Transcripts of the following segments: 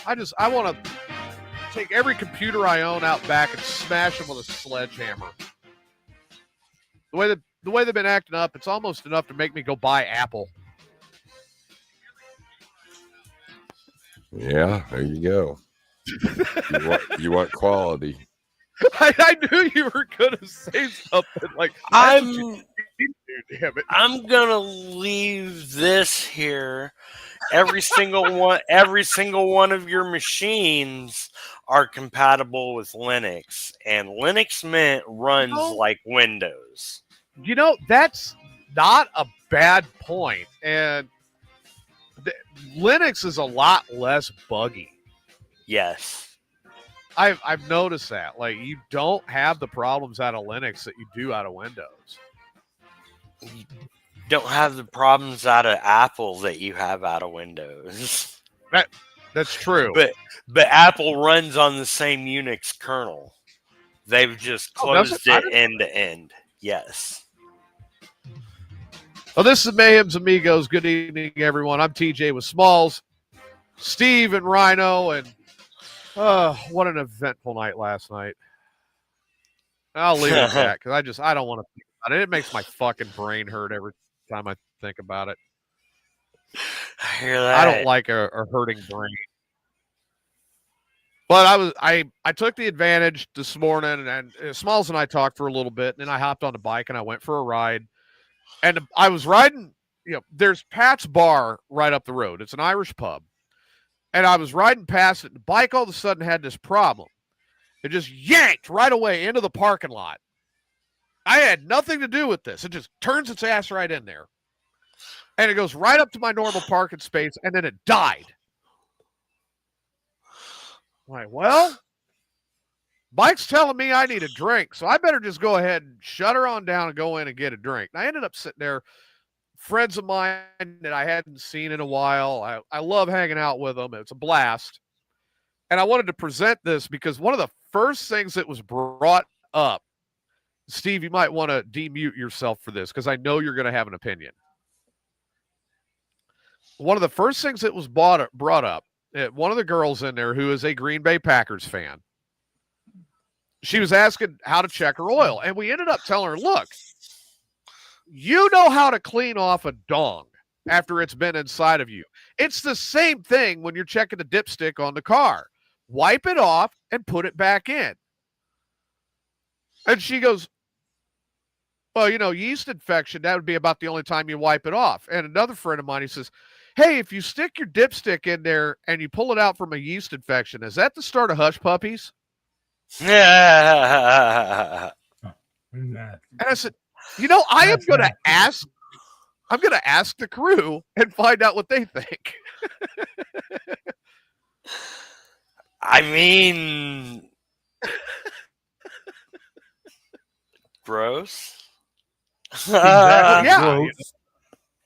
I want to take every computer I own out back and smash them with a sledgehammer. The way they've been acting up, it's almost enough to make me go buy Apple. Yeah, there you go. you want quality. I knew you were going to say something like I'm gonna leave this here. Every single one of your machines are compatible with Linux, and Linux Mint runs like Windows. You know, that's not a bad point. And Linux is a lot less buggy. Yes. I've noticed that. Like, you don't have the problems out of Linux that you do out of Windows. You don't have the problems out of Apple that you have out of Windows. That's true. But Apple runs on the same Unix kernel. They've just closed it end to end. Yes. Well, this is Mayhem's Amigos. Good evening, everyone. I'm TJ with Smalls, Steve, and Rhino, and what an eventful night last night. I'll leave it at that because I don't want to think about it. It makes my fucking brain hurt every time I think about it. I hear that. I don't like a hurting brain. But I took the advantage this morning, and Smalls and I talked for a little bit, and then I hopped on the bike and I went for a ride. And I was riding, there's Pat's Bar right up the road. It's an Irish pub. And I was riding past it. The bike all of a sudden had this problem. It just yanked right away into the parking lot. I had nothing to do with this. It just turns its ass right in there. And it goes right up to my normal parking space, and then it died. I'm like, well, bike's telling me I need a drink, so I better just go ahead and shut her on down and go in and get a drink. And I ended up sitting there. Friends of mine that I hadn't seen in a while. I love hanging out with them. It's a blast. And I wanted to present this because one of the first things that was brought up, Steve, you might want to demute yourself for this because I know you're going to have an opinion. One of the first things that was brought up, one of the girls in there who is a Green Bay Packers fan, she was asking how to check her oil. And we ended up telling her, look, you know how to clean off a dong after it's been inside of you. It's the same thing when you're checking the dipstick on the car. Wipe it off and put it back in. And she goes, well, yeast infection, that would be about the only time you wipe it off. And another friend of mine, he says, hey, if you stick your dipstick in there and you pull it out from a yeast infection, is that the start of hush puppies? Yeah. And I said, I am going to ask. I'm going to ask the crew and find out what they think. I mean, gross. Exactly.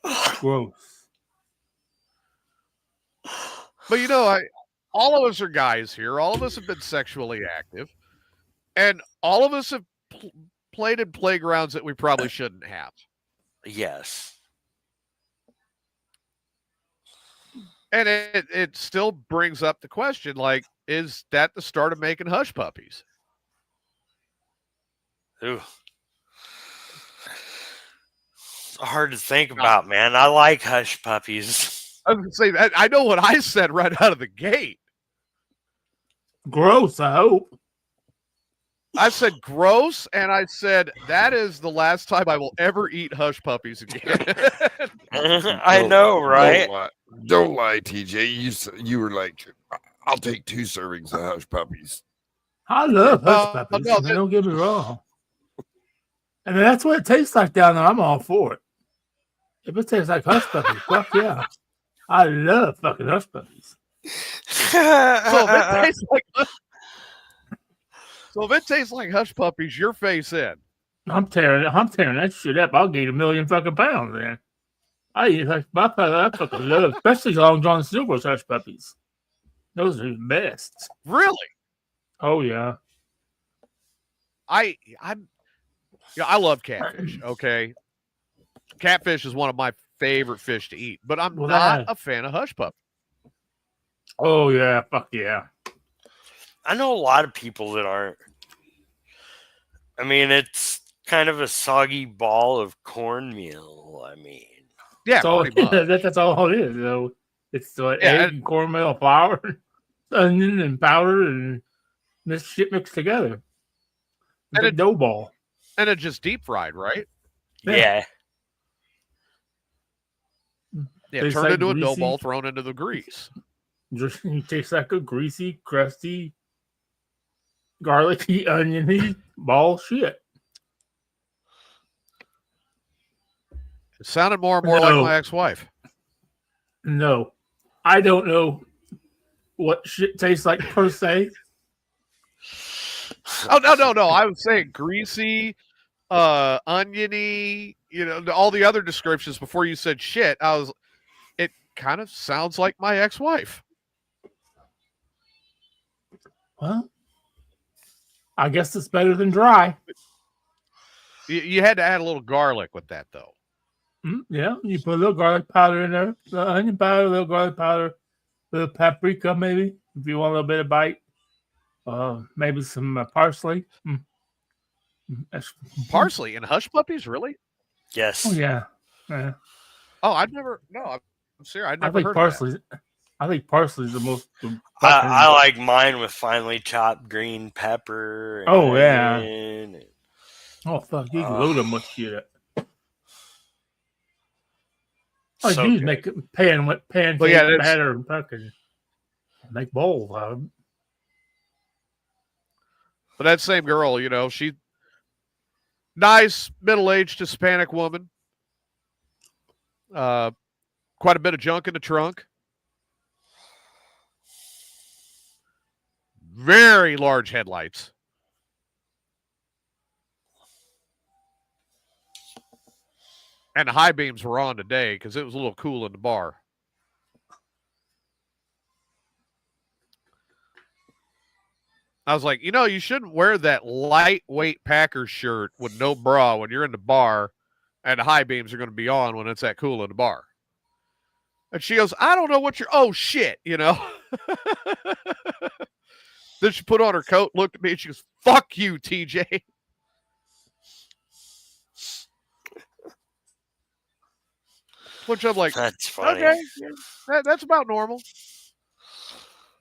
Yeah. Gross. But all of us are guys here. All of us have been sexually active, and all of us have played in playgrounds that we probably shouldn't have. Yes. And it still brings up the question, like, is that the start of making hush puppies? Ooh. It's hard to think about, man. I like hush puppies. I was going to say that. I know what I said right out of the gate. Gross, I hope. I said gross, and I said that is the last time I will ever eat hush puppies again. I know, right? Don't lie, TJ. You were like, I'll take 2 servings of hush puppies. I love hush puppies. No, Don't get me wrong. And that's what it tastes like down there. I'm all for it. If it tastes like hush puppies, fuck yeah. I love fucking hush puppies. So if it tastes like hush puppies, your face in. I'm tearing that shit up. I'll gain 1,000,000 fucking pounds then. I eat hush puppies. I fucking love, especially Long John Silver's hush puppies. Those are the best. Really? Oh yeah. I love catfish. Okay, catfish is one of my favorite fish to eat, but I'm not a fan of hush puppies. Oh yeah, fuck yeah. I know a lot of people that aren't. I mean, it's kind of a soggy ball of cornmeal. I mean, Yeah, That's all, pretty much. that's all it is. Though it's Yeah, egg and cornmeal, flour, onion and powder, and this shit mixed together. It's And a it- dough ball. and it's just deep fried, right? Yeah. Yeah, Tastes turned like into a dough greasy. ball, thrown into the grease. It tastes like a greasy, crusty, garlicky, oniony ball shit. It sounded more and more like my ex-wife. No, I don't know what shit tastes like per se. Oh no! I was saying greasy, oniony. All the other descriptions before you said shit. It kind of sounds like my ex-wife. Well, I guess it's better than dry. You had to add a little garlic with that, though. Yeah, you put a little garlic powder in there, the onion powder, a little garlic powder, a little paprika, maybe if you want a little bit of bite. Maybe some parsley. Parsley and hush puppies, really? yes. Oh yeah. Yeah. Oh, I'd never. No, I'm serious. I'd never I think heard parsley. I think parsley is the most. I like mine with finely chopped green pepper. And Oh, yeah. onion and- Oh fuck! You can load them with shit. All so you do is good. make pancake Well, yeah, that's- batter and fucking make bowls out of them. But that same girl, she nice middle-aged Hispanic woman. Quite a bit of junk in the trunk. Very large headlights. And the high beams were on today because it was a little cool in the bar. I was like, you shouldn't wear that lightweight Packers shirt with no bra when you're in the bar and the high beams are going to be on when it's that cool in the bar. And she goes, I don't know what you're, oh shit, Then she put on her coat, looked at me, and she goes, fuck you, TJ. Which I'm like, That's funny. okay, yeah, that's about normal.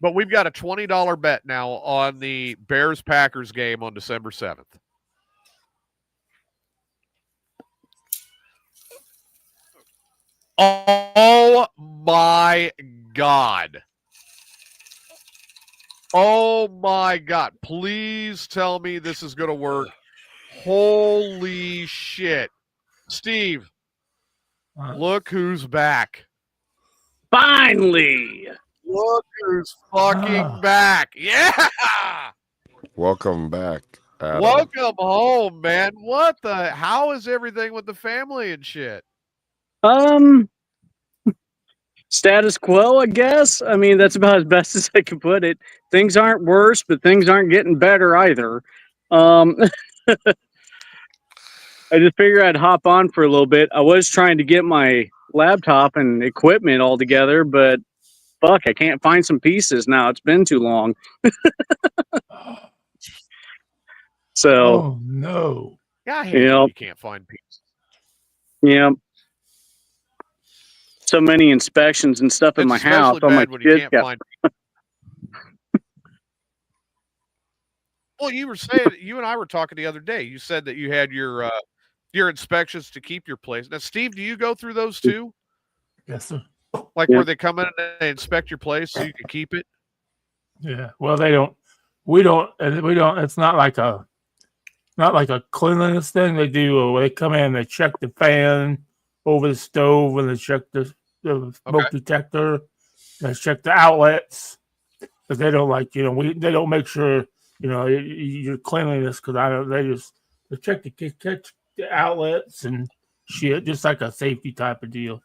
But we've got a $20 bet now on the Bears-Packers game on December 7th. Oh, my God. Oh, my God. Please tell me this is going to work. Holy shit. Steve, look who's back. Finally. Look who's fucking back. Yeah. Welcome back, Adam. Welcome home, man. How is everything with the family and shit? Status quo, I guess. I mean, that's about as best as I can put it. Things aren't worse, but things aren't getting better either. I just figured I'd hop on for a little bit. I was trying to get my laptop and equipment all together, but fuck, I can't find some pieces now. It's been too long. So, Oh no! Yeah, I hate Yep. when you can't find pieces. yeah. So many inspections and stuff in It's my especially house. All my bad when you shit can't got find. Well, you and I were talking the other day. You said that you had your inspections to keep your place. Now, Steve, do you go through those too? Yes, sir. Like Yeah. where they come in and they inspect your place so you can keep it? Yeah. Well, they don't. We don't. It's not like a cleanliness thing. They do. They come in. They check the fan over the stove, and they check the smoke detector. They check the outlets, but they don't they don't make sure your cleanliness because they check the outlets and shit, just like a safety type of deal.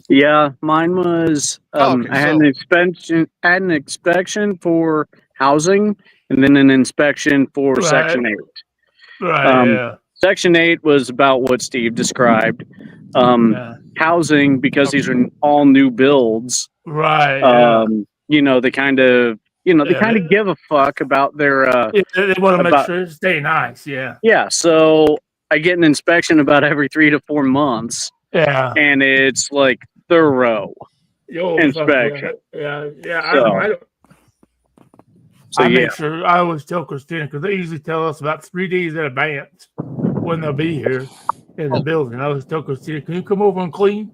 Yeah, mine was. Okay, I had an inspection for housing, and then an inspection for Right. Section 8. Right. Yeah. Section 8 was about what Steve described. Yeah. Housing, because these are all new builds. Right. Yeah. You know, they kind of give a fuck about their They want to make about- sure it stay nice. Yeah. yeah. So I get an inspection about every 3 to 4 months, Yeah. and it's like thorough Yo, inspection. Yeah. So- I don't. So I yeah, make sure I always tell Christina because they usually tell us about 3 days in advance when they'll be here in the building. I always tell Christina, "Can you come over and clean?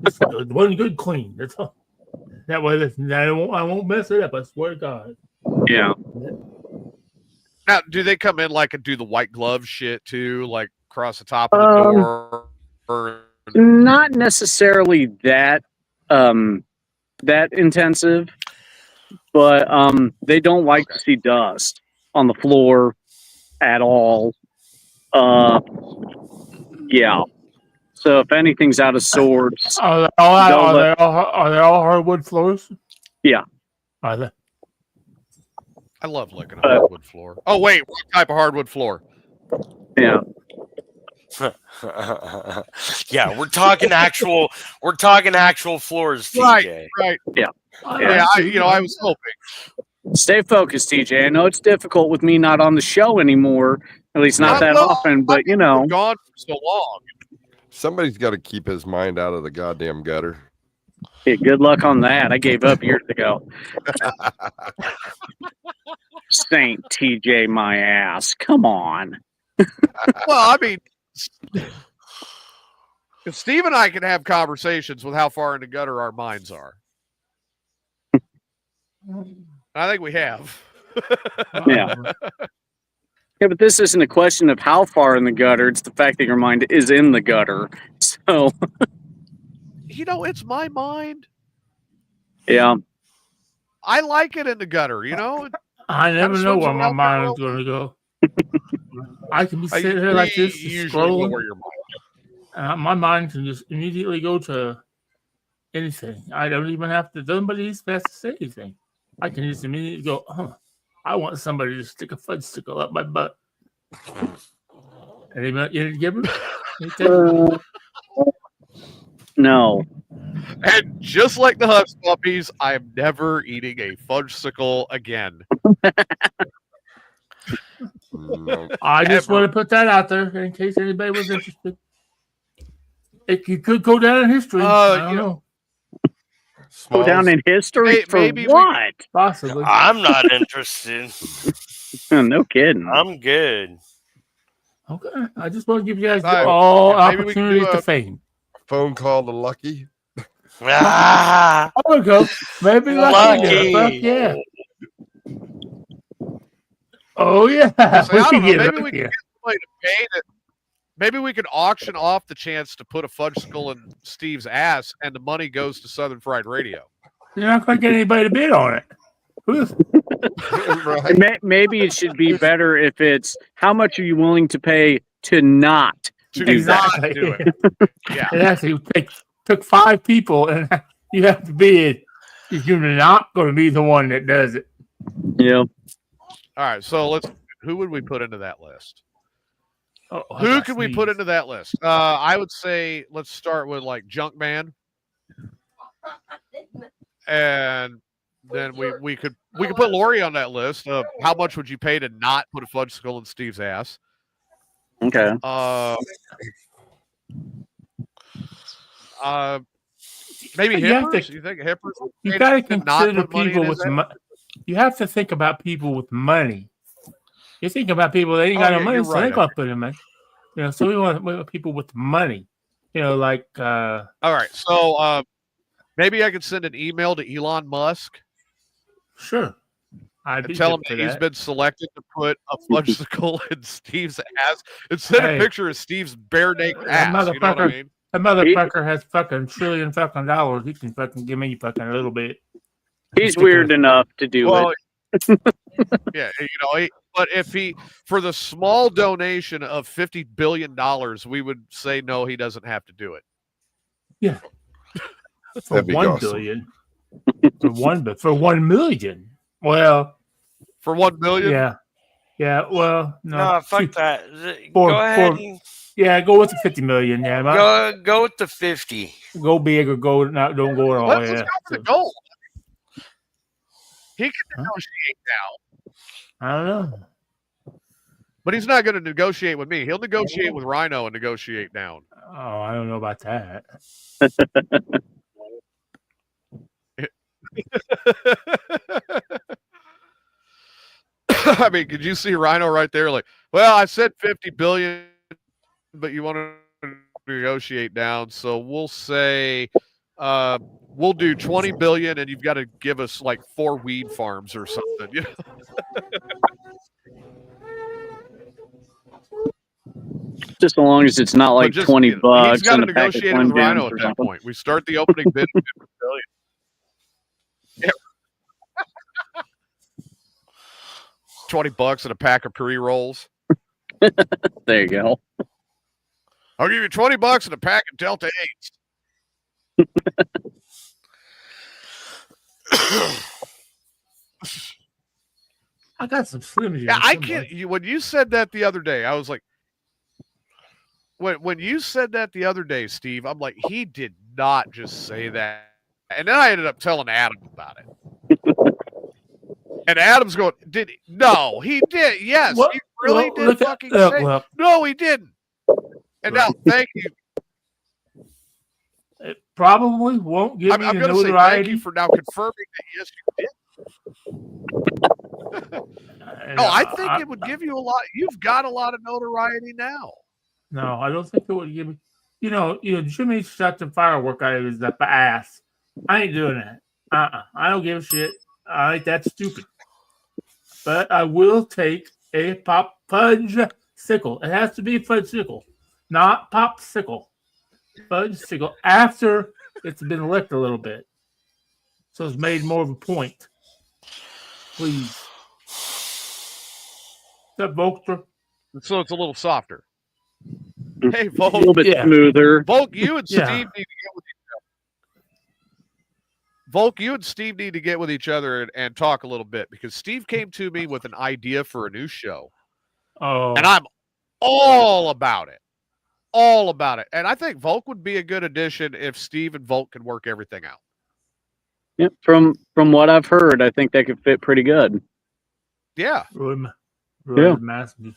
Just one good clean. That's all. That way, I won't mess it up. I swear to God." yeah. Now, do they come in like and do the white glove shit too, like across the top of the door? Not necessarily that that intensive, but they don't like to see dust on the floor at all. Yeah. So if anything's out of sorts, Are they all hardwood floors? Yeah. Are they? I love licking a hardwood floor. Oh wait, what type of hardwood floor? yeah. Yeah, we're talking actual floors, TJ. Right. Yeah. Yeah, I was hoping. Stay focused, TJ. I know it's difficult with me not on the show anymore, at least not that often, but you know. Gone for so long. Somebody's got to keep his mind out of the goddamn gutter. Yeah, good luck on that. I gave up years ago. Saint TJ, my ass. Come on. Well, I mean, if Steve and I can have conversations with how far in the gutter our minds are. I think we have. Yeah. Yeah, but this isn't a question of how far in the gutter. It's the fact that your mind is in the gutter. So, It's my mind. yeah. I like it in the gutter, I never Kinda know swims where my around mind's there. going to go. I can be I sitting here like this, usually know scrolling. where your mind My mind can just immediately go to anything. I don't even have to. Nobody has to say anything. I can just immediately go. I want somebody to stick a fudgesicle up my butt. Anybody give it? No. And just like the Hush Puppies, I am never eating a fudgesicle again. No. I just Ever. want to put that out there in case anybody was interested. It could go down in history. I don't know. Go down in history for maybe what? Possibly. I'm not interested. No kidding. I'm good. Okay. I just want to give you guys All right. all Maybe we can opportunities do to a- fame. Phone call to Lucky. Ah, There we go. Maybe lucky. Lucky. Fuck yeah. Oh yeah. So, I don't know. get Maybe we lucky. can get somebody to pay it. Maybe we could auction off the chance to put a fudgesicle in Steve's ass, and the money goes to Southern Fried Radio. You're not going to get anybody to bid on it. Who's Right. Maybe it should be better if it's how much are you willing to pay to not To do that? not do it. Yeah. It actually took 5 people, and you have to bid. You're not going to be the one that does it. Yeah. All right. So who would we put into that list? Oh, I Who got could we sneeze. put into that list? I would say let's start with like Junkman, and then we could put Lori on that list. How much would you pay to not put a fudgesicle in Steve's ass? Okay. Maybe You have Hippers. to- You think Hippers? would You pay got to to not consider put money in people his with ass? money. You have to think about people with money. You think about people that ain't got Oh, no yeah, money, you're so right, they got to put in money. So we want people with money. Like All right. So maybe I could send an email to Elon Musk sure. I'd be and tell him hip for that he's that. been selected to put a fudgesicle in Steve's ass and send Hey. a picture of Steve's bare naked That ass. You know what I motherfucker- mean? That motherfucker has fucking $1 trillion. He can fucking give me fucking a little bit. He's weird enough to do Well, it. yeah, but if for the small donation of $50 billion, we would say no, he doesn't have to do it. For That'd be 1 awesome. billion. For 1 million. Well, For $1 million, yeah. Yeah, well, no. no, fuck shoot. that. For- Go ahead. for- Yeah, go with the 50 million. Yeah, Go with the 50. go big or go not. Don't go at all. Let's Yeah. go for the goal. He can negotiate now, I don't know. but he's not going to negotiate with me. He'll negotiate with Rhino and negotiate down. Oh, I don't know about that. I mean, could you see Rhino right there? Like, well, I said 50 billion, but you want to negotiate down, so we'll say we'll do 20 billion, and you've got to give us like 4 weed farms or something. You know? Just as long as it's not like But just, 20 you know, bucks. he's got to and a pack of negotiate with Slim Rhino Jims at or that something. point. We start the opening bid at 50 billion. Yeah. $20 and a pack of pre-rolls. There you go. I'll give you $20 and a pack of Delta 8s. I got some Slim Jims. Yeah, I can't. When you said that the other day, I was like, when you said that the other day, Steve, I'm like, he did not just say that. And then I ended up telling Adam about it. And Adam's going, did he? No, he did. Yes, What? he really Look, did look at- fucking look, say. look. No, he didn't. And now, thank you. It probably won't give I'm me going the to say thank notoriety. you for now confirming that, yes, you did. No, I think it would give you a lot. You've got a lot of notoriety now. No, I don't think it would give me. You know, Jimmy shot the firework out of his ass. I ain't doing that. I don't give a shit. I think that's stupid. But I will take a pop fudge sickle. It has to be fudge sickle, not popsicle. Fudge sickle after it's been licked a little bit, so it's made more of a point. Please. Is that Volker? So it's a little softer. Hey, A Volk. little bit Yeah. smoother. Volk, you and Steve Yeah. need to get with each other. Volk, you and Steve need to get with each other and talk a little bit, because Steve came to me with an idea for a new show, Oh, and I'm all about it. All about it. And I think Volk would be a good addition if Steve and Volk can work everything out. Yep. From what I've heard, I think that could fit pretty good. Yeah. Roy Yeah. Masson.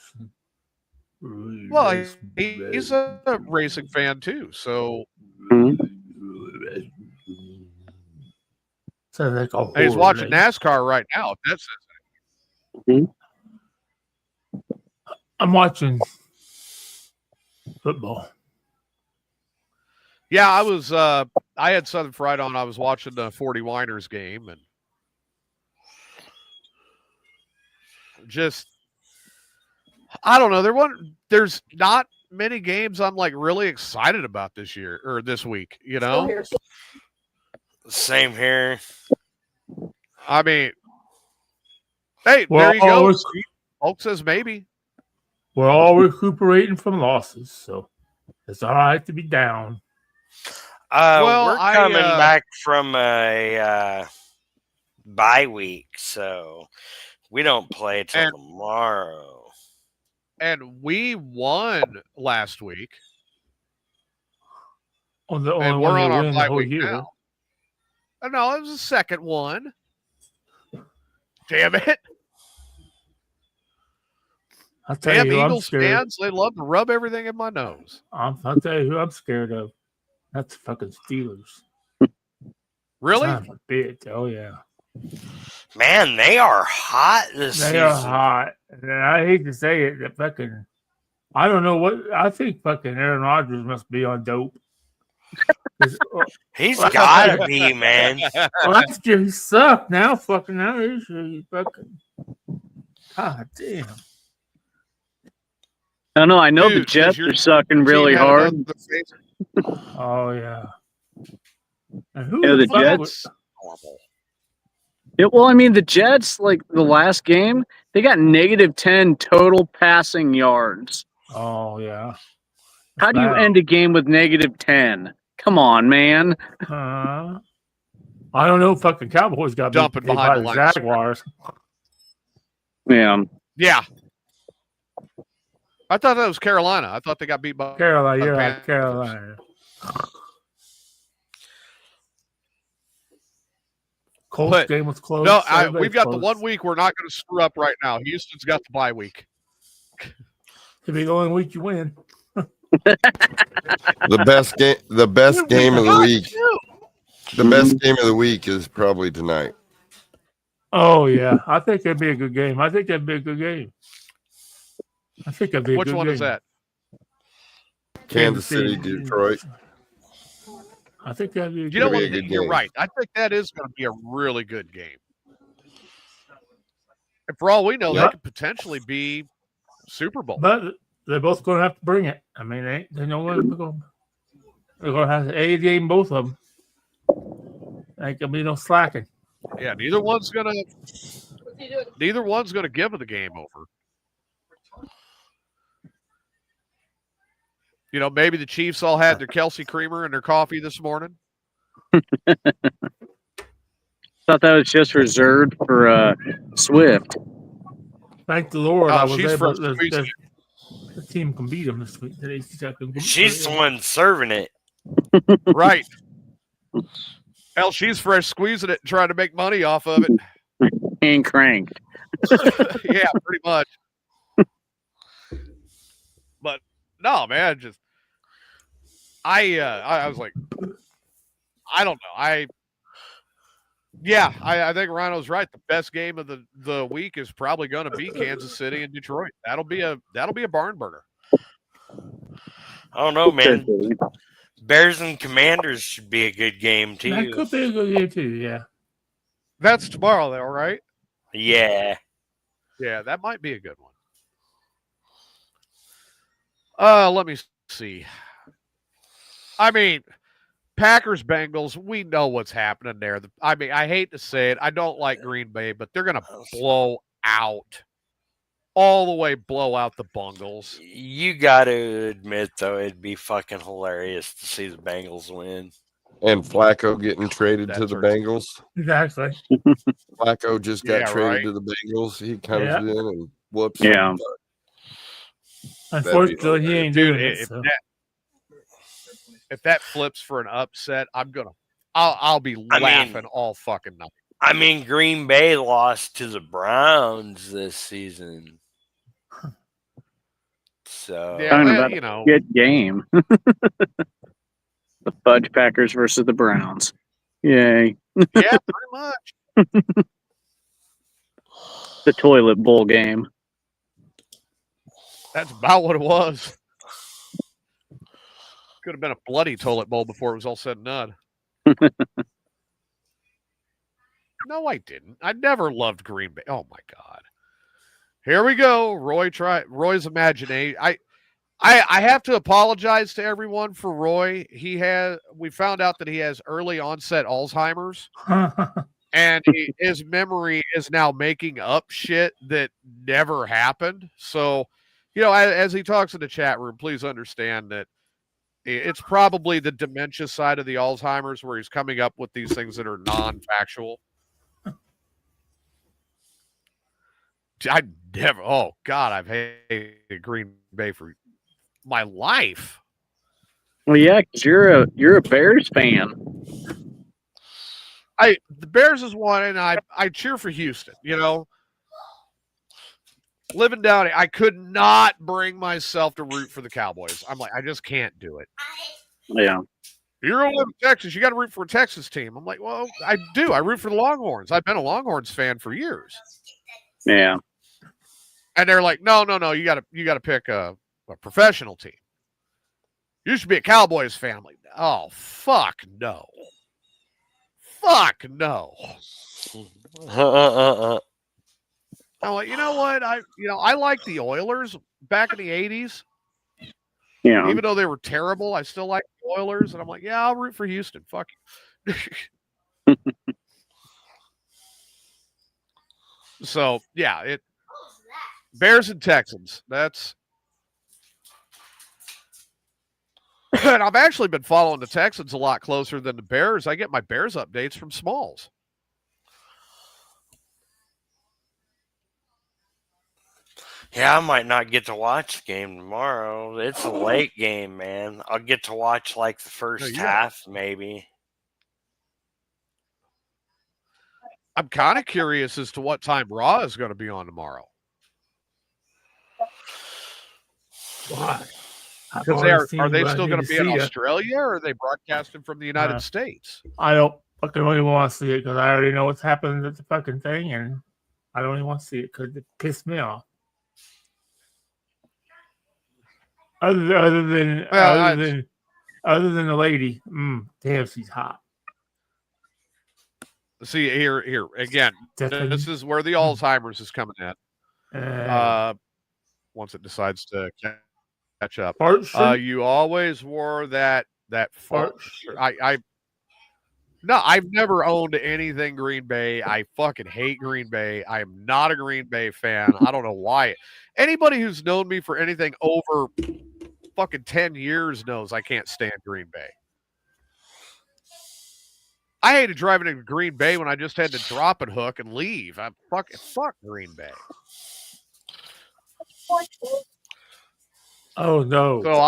Roy Well, Masson. he's a racing fan too. So Sounds like a and he's horror watching name. NASCAR right now. If that's I'm watching football. Yeah, I was I had Southern Fried on. I was watching the 40 Winers game, and just I don't know. There's not many games I'm like really excited about this year or this week, you know? Same here. I mean, hey, Well, there you go. always- Steve Volk says maybe. We're all recuperating from losses, so it's all right to be down. Well, We're coming back from a bye week, so we don't play till And- tomorrow. And we won last week, On the and only we're one on they our win the bye whole week year. now. Oh, no, it was the second one. Damn it. I'll tell Damn you who I'm Eagles scared. fans, they love to rub everything in my nose. I'll tell you who I'm scared of. That's fucking Steelers. Really? Son of a bitch. Oh yeah. Man, they are hot this They season. are hot. And I hate to say it, that fucking I don't know what I think fucking Aaron Rodgers must be on dope. 'Cause, He's got to be, man. last year he sucked. Now fucking now this year he fucking God damn. I know. I know the Dude, does Jets your are sucking team really have hard. another favorite? Oh yeah. And who Yeah, the fuck Jets. Yeah, well, I mean, the Jets, like the last game, they got -10 total passing yards. Oh yeah. How do you Bad. end a game with -10? Come on, man. I don't know. Fucking Cowboys got Dumping beat behind by the the line of Jaguars. Yeah. Yeah. I thought that was Carolina. I thought they got beat by Carolina, you're Panthers. right, Carolina. Colts But, game was close. No, Everybody's we've got close. the 1 week we're not going to screw up right now. Houston's got the bye week. It'll be the only week you win. The best game of the week. The best game of the week is probably tonight. Oh yeah, I think that'd be a good game. I think that'd be a good game. Which one is that? Kansas City, Detroit. I think that'd be a You know good what? be a good You're game. right. I think that is going to be a really good game. And for all we know, Yeah. that could potentially be Super Bowl. But they're both going to have to bring it. I mean, they know they're going to have to A game, both of them. Ain't gonna be no slacking. Yeah, neither one's gonna give the game over. You know, maybe the Chiefs all had their Kelsey creamer and their coffee this morning. Thought that was just reserved for Swift. Thank the Lord, Oh, I was she's able. fresh The team can beat them this week. She's the one serving it. Right. Hell, she's fresh squeezing it and trying to make money off of it. And cranked. Yeah, pretty much. But no, man, just I was like, I don't know. I think Rhino's right. The best game of the week is probably going to be Kansas City and Detroit. That'll be a barn burner. I don't know, man. Bears and Commanders should be a good game too. That could be a good game too. Yeah. That's tomorrow, though, right? Yeah. Yeah, that might be a good one. Let me see. I mean, Packers Bengals, we know what's happening there. I mean, I hate to say it. I don't like Green Bay, but they're going to blow out. All the way blow out the Bungles. You got to admit, though, it'd be fucking hilarious to see the Bengals win. And Flacco getting traded That to the sort of- Bengals. Exactly. Flacco just got Yeah, traded right. to the Bengals. He comes Yeah. in and whoops. Yeah. Unfortunately, he ain't Dude, doing it. if that flips for an upset, I'll be laughing all fucking night. I mean, Green Bay lost to the Browns this season. So, Yeah, Talking well, about you know, Good game. The Fudge Packers versus the Browns. Yay. yeah, pretty much. The toilet bowl game. That's about what it was. Could have been a bloody toilet bowl before it was all said and done. No, I didn't. I never loved Green Bay. Oh my God. Here we go. Roy's imagination. I have to apologize to everyone for Roy. We found out that he has early onset Alzheimer's, and his memory is now making up shit that never happened. So, you know, as he talks in the chat room, please understand that it's probably the dementia side of the Alzheimer's where he's coming up with these things that are non-factual. Oh God, I've hated Green Bay for my life. Well, yeah, because you're a Bears fan. The Bears is one, and I cheer for Houston. You know, living down, I could not bring myself to root for the Cowboys. I'm like, I just can't do it. Yeah. You're gonna live in Texas. You got to root for a Texas team. I'm like, well, I do. I root for the Longhorns. I've been a Longhorns fan for years. Yeah. And they're like, no. You got to pick a professional team. You should be a Cowboys fan. I'm like, oh, fuck no. Fuck no. I'm like, you know what? I like the Oilers back in the 80s. Yeah. Even though they were terrible, I still like the Oilers. And I'm like, yeah, I'll root for Houston. Fuck you. So, yeah, Bears and Texans. That's. And I've actually been following the Texans a lot closer than the Bears. I get my Bears updates from Smalls. Yeah, I might not get to watch the game tomorrow. It's a late game, man. I'll get to watch like the first yeah. half, maybe. I'm kind of curious as to what time Raw is going to be on tomorrow. Why? Because are they still going to be in Australia, or are they broadcasting from the United States? I don't fucking really want to see it because I already know what's happening at the fucking thing, and I don't even want to see it because it pissed me off. Other than the lady, damn, she's hot. See here again. This is where the Alzheimer's is coming in. Once it decides to catch up, you always wore that fart. I've never owned anything Green Bay. I fucking hate Green Bay. I am not a Green Bay fan. I don't know why. Anybody who's known me for anything over fucking 10 years knows I can't stand Green Bay. I hated driving to Green Bay when I just had to drop and hook and leave. Fuck Green Bay. Oh no. So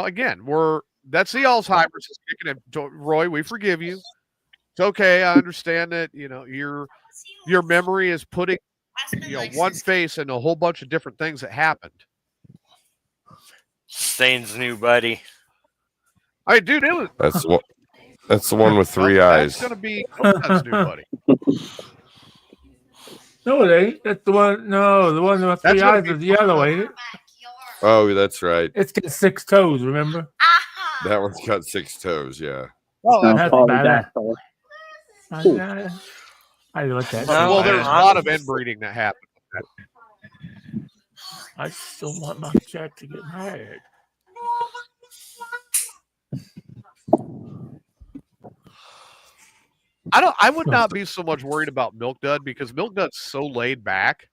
again, that's the Alzheimer's is kicking in. Roy, we forgive you. It's okay. I understand that, your memory is putting one face in a whole bunch of different things that happened. Stain's new buddy. Hey, dude, it was that's the one with three eyes. That's gonna be Coconut's new buddy. No, it ain't. That's the one. No, the one with three eyes is yellow, ain't it? Oh, that's right. It's got 6 toes. Remember? That one's got 6 toes. Yeah. Oh, that's bad. I look at. Well, there's a lot of inbreeding that happened. I still want my Jack to get married. I would not be so much worried about Milk Dud because Milk Dud's so laid back.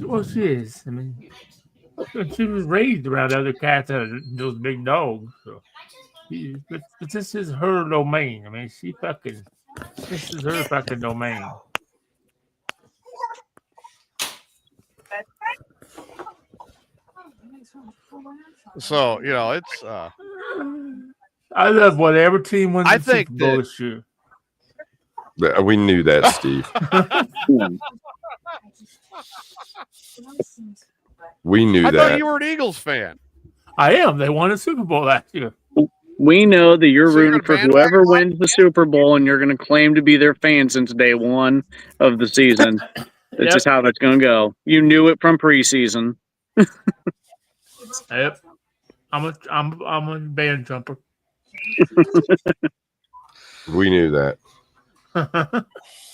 Well, she is. I mean, she was raised around other cats and those big dogs. So, but this is her domain. I mean, this is her fucking domain. So it's. I love whatever team wins I the think Super Bowl this year. We knew that, Steve. We knew I that. thought you were an Eagles fan. I am. They won a Super Bowl last year. We know that you're So rooting for whoever wins the Super Bowl, and you're going to claim to be their fan since day one of the season. That's just how that's going to go. You knew it from preseason. Yep. I'm a band jumper. We knew that.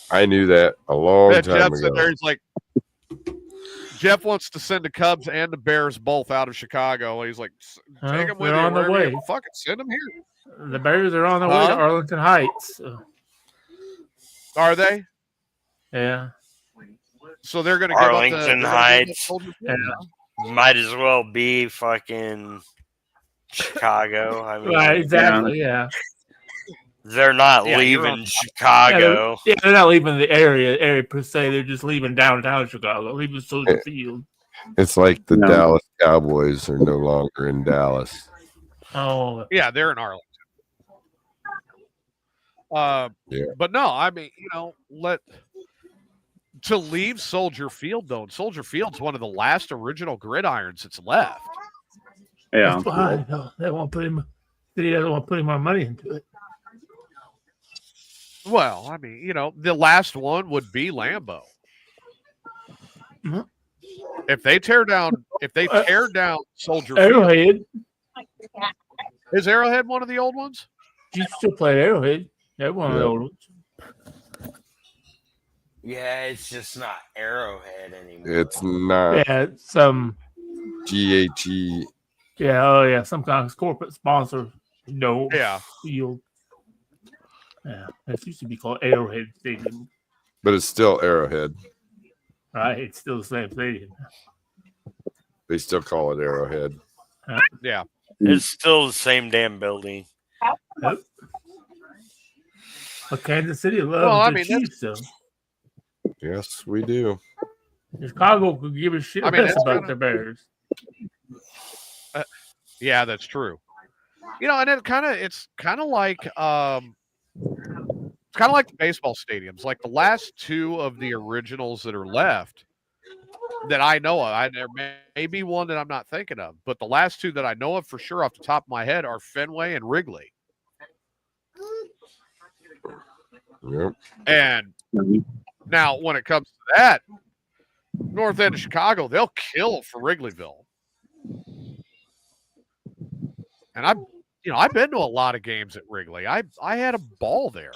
I knew that a long time Jeff's ago. in there, he's like, Jeff wants to send the Cubs and the Bears both out of Chicago. He's like, take them with you. On the way. Fucking send them here. The Bears are on their way to Arlington Heights. So. Are they? Yeah. So they're going to Arlington Heights. Yeah. Might as well be fucking Chicago. I mean, right, exactly. Yeah. They're not leaving Chicago. Yeah, they're not leaving the area per se. They're just leaving downtown Chicago, leaving Soldier Field. It's like the Dallas Cowboys are no longer in Dallas. Oh, yeah, they're in Arlington. But no, I mean, to leave Soldier Field though. Soldier Field's one of the last original gridirons that's left. Yeah, they won't put him. He doesn't want to put any more money into it. Well, I mean, the last one would be Lambeau. Mm-hmm. If they tear down Soldier Arrowhead. Field, is Arrowhead one of the old ones? You still play Arrowhead? They're one of the old ones. Yeah, it's just not Arrowhead anymore. It's not. Yeah, it's some GHE. Yeah, some kind of corporate sponsor. No. Yeah. Field. Yeah, it used to be called Arrowhead Stadium. But it's still Arrowhead. Right, it's still the same stadium. They still call it Arrowhead. Yeah. It's still the same damn building. Yep. But Kansas City loves the Chiefs, though. Yes, we do. Chicago could give a shit I mean, less it's about kinda- the Bears. Yeah, that's true. You know, and it's kind of like the baseball stadiums. Like the last two of the originals that are left that I know of, there may be one that I'm not thinking of, but the last two that I know of for sure off the top of my head are Fenway and Wrigley. Yep. And now, when it comes to that, north end of Chicago, they'll kill for Wrigleyville. And I've been to a lot of games at Wrigley. I had a ball there.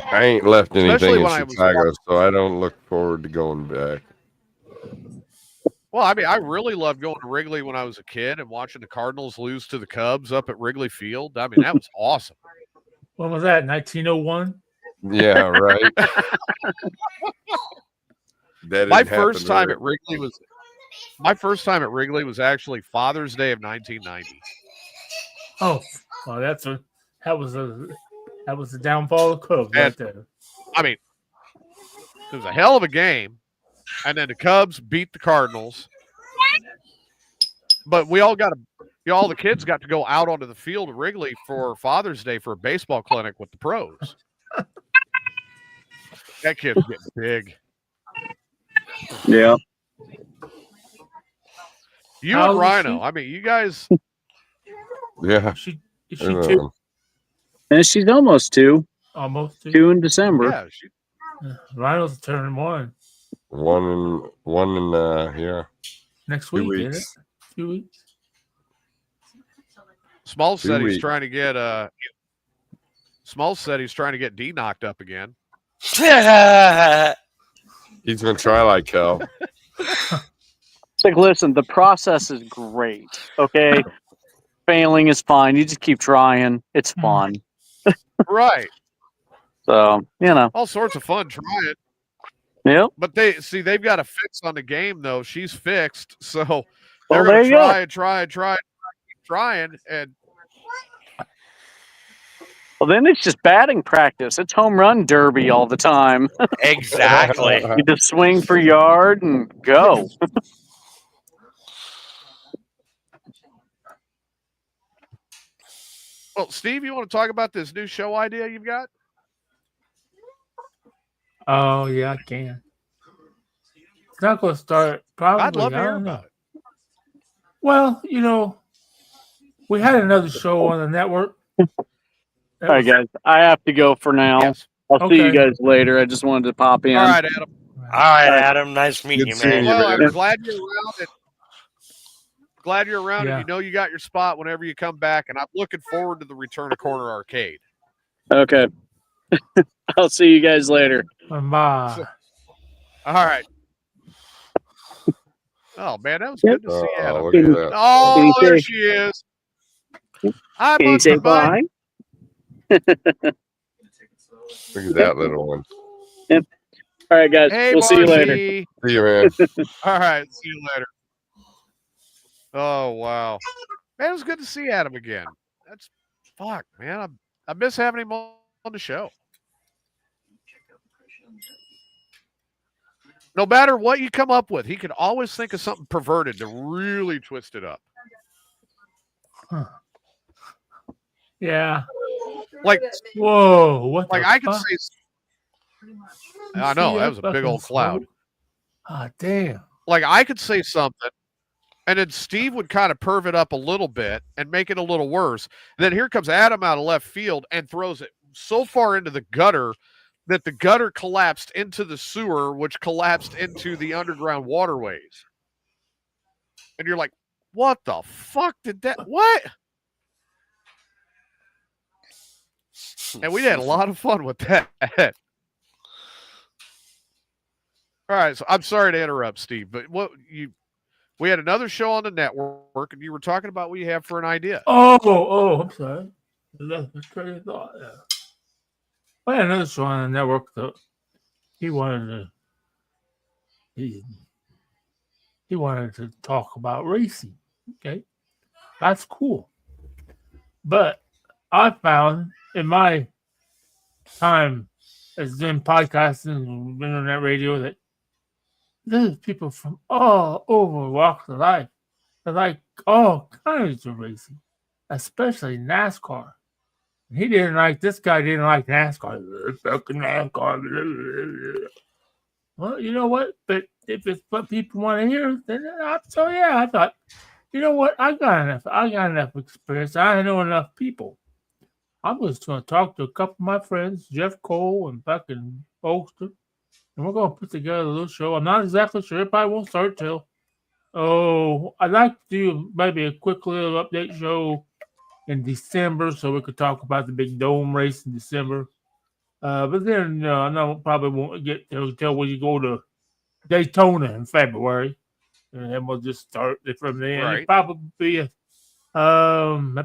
I ain't left Especially anything in when I was Chicago, so I don't look forward to going back. Well, I mean, I really loved going to Wrigley when I was a kid and watching the Cardinals lose to the Cubs up at Wrigley Field. I mean, that was awesome. When was that? 1901. Yeah, right. My first time at Wrigley was actually Father's Day of 1990. Oh, well, that was the downfall of Cubs right there. I mean, it was a hell of a game, and then the Cubs beat the Cardinals. But all the kids got to go out onto the field at Wrigley for Father's Day for a baseball clinic with the pros. That kid's getting big. Yeah. You How and old is Rhino. she? I mean, you guys. Yeah. Is she two? And she's almost 2. Almost two. 2 in December. Yeah, Rhino's turning 1 One in yeah. next 2 week. weeks. Isn't it? 2 weeks. Smalls 2 said he's weeks. trying to get D knocked up again. He's gonna try like hell. It's like, listen, the process is great. Okay. Failing is fine. You just keep trying. It's fun. Right. So, All sorts of fun trying. Yep. But they've got a fix on the game though. She's fixed. So Well, they're there gonna you go. trying. And Well, then it's just batting practice. It's home run derby all the time. Exactly. You just swing for yard and go. well, Steve, you want to talk about this new show idea you've got? Oh yeah, I can. It's not going to start probably. I'd love to I hear don't know. about it. Well, we had another show on the network. All right, guys. I have to go for now. Yes. I'll see you Okay. guys later. I just wanted to pop in. All right, Adam. All right, Adam. Nice meeting you, Good seeing man. you, Well, I'm man. glad you're around. Yeah. And you know you got your spot whenever you come back. And I'm looking forward to the return of Corner Arcade. Okay. I'll see you guys later. Bye. All right. Oh man, that was good to see Oh, Adam. look at that. Oh, Can you there say- she is. Hi, Can you say Monster Bud. bye? Look at that little one. All right, guys. Hey, we'll see you later. Marcy. See you, man. All right, see you later. Oh wow, man, it was good to see Adam again. That's fuck, man. I miss having him on the show. No matter what you come up with, he could always think of something perverted to really twist it up. Yeah. Like, Whoa. What? like the I could fuck? say. You I know see that was a big fucking old cloud. smoke? Ah, damn. Like I could say something, and then Steve would kind of perv it up a little bit and make it a little worse. Then here comes Adam out of left field and throws it so far into the gutter that the gutter collapsed into the sewer, which collapsed into the underground waterways. And you're like, what the fuck did that? What? And we had a lot of fun with that. All right, so I'm sorry to interrupt, Steve, but we had another show on the network, and you were talking about what you have for an idea. Oh, I'm sorry. That's a crazy thought. Yeah. I had another show on the network that he wanted to talk about racing. Okay. That's cool. But I found in my time as doing podcasting and internet radio that there's people from all over walks of life that like all kinds of racing, especially NASCAR. He didn't like this guy. Didn't like NASCAR. Fucking NASCAR. Well, you know what? But if it's what people want to hear, then so yeah. I thought, you know what? I got enough experience. I know enough people. I'm just going to talk to a couple of my friends, Jeff Cole and fucking Bolster, and we're going to put together a little show. I'm not exactly sure. It probably won't start till. Oh, I'd like to do maybe a quick little update show in December so we could talk about the big dome race in December. But then no, probably won't get until we go to Daytona in February, and then we'll just start it from there. Right. It'll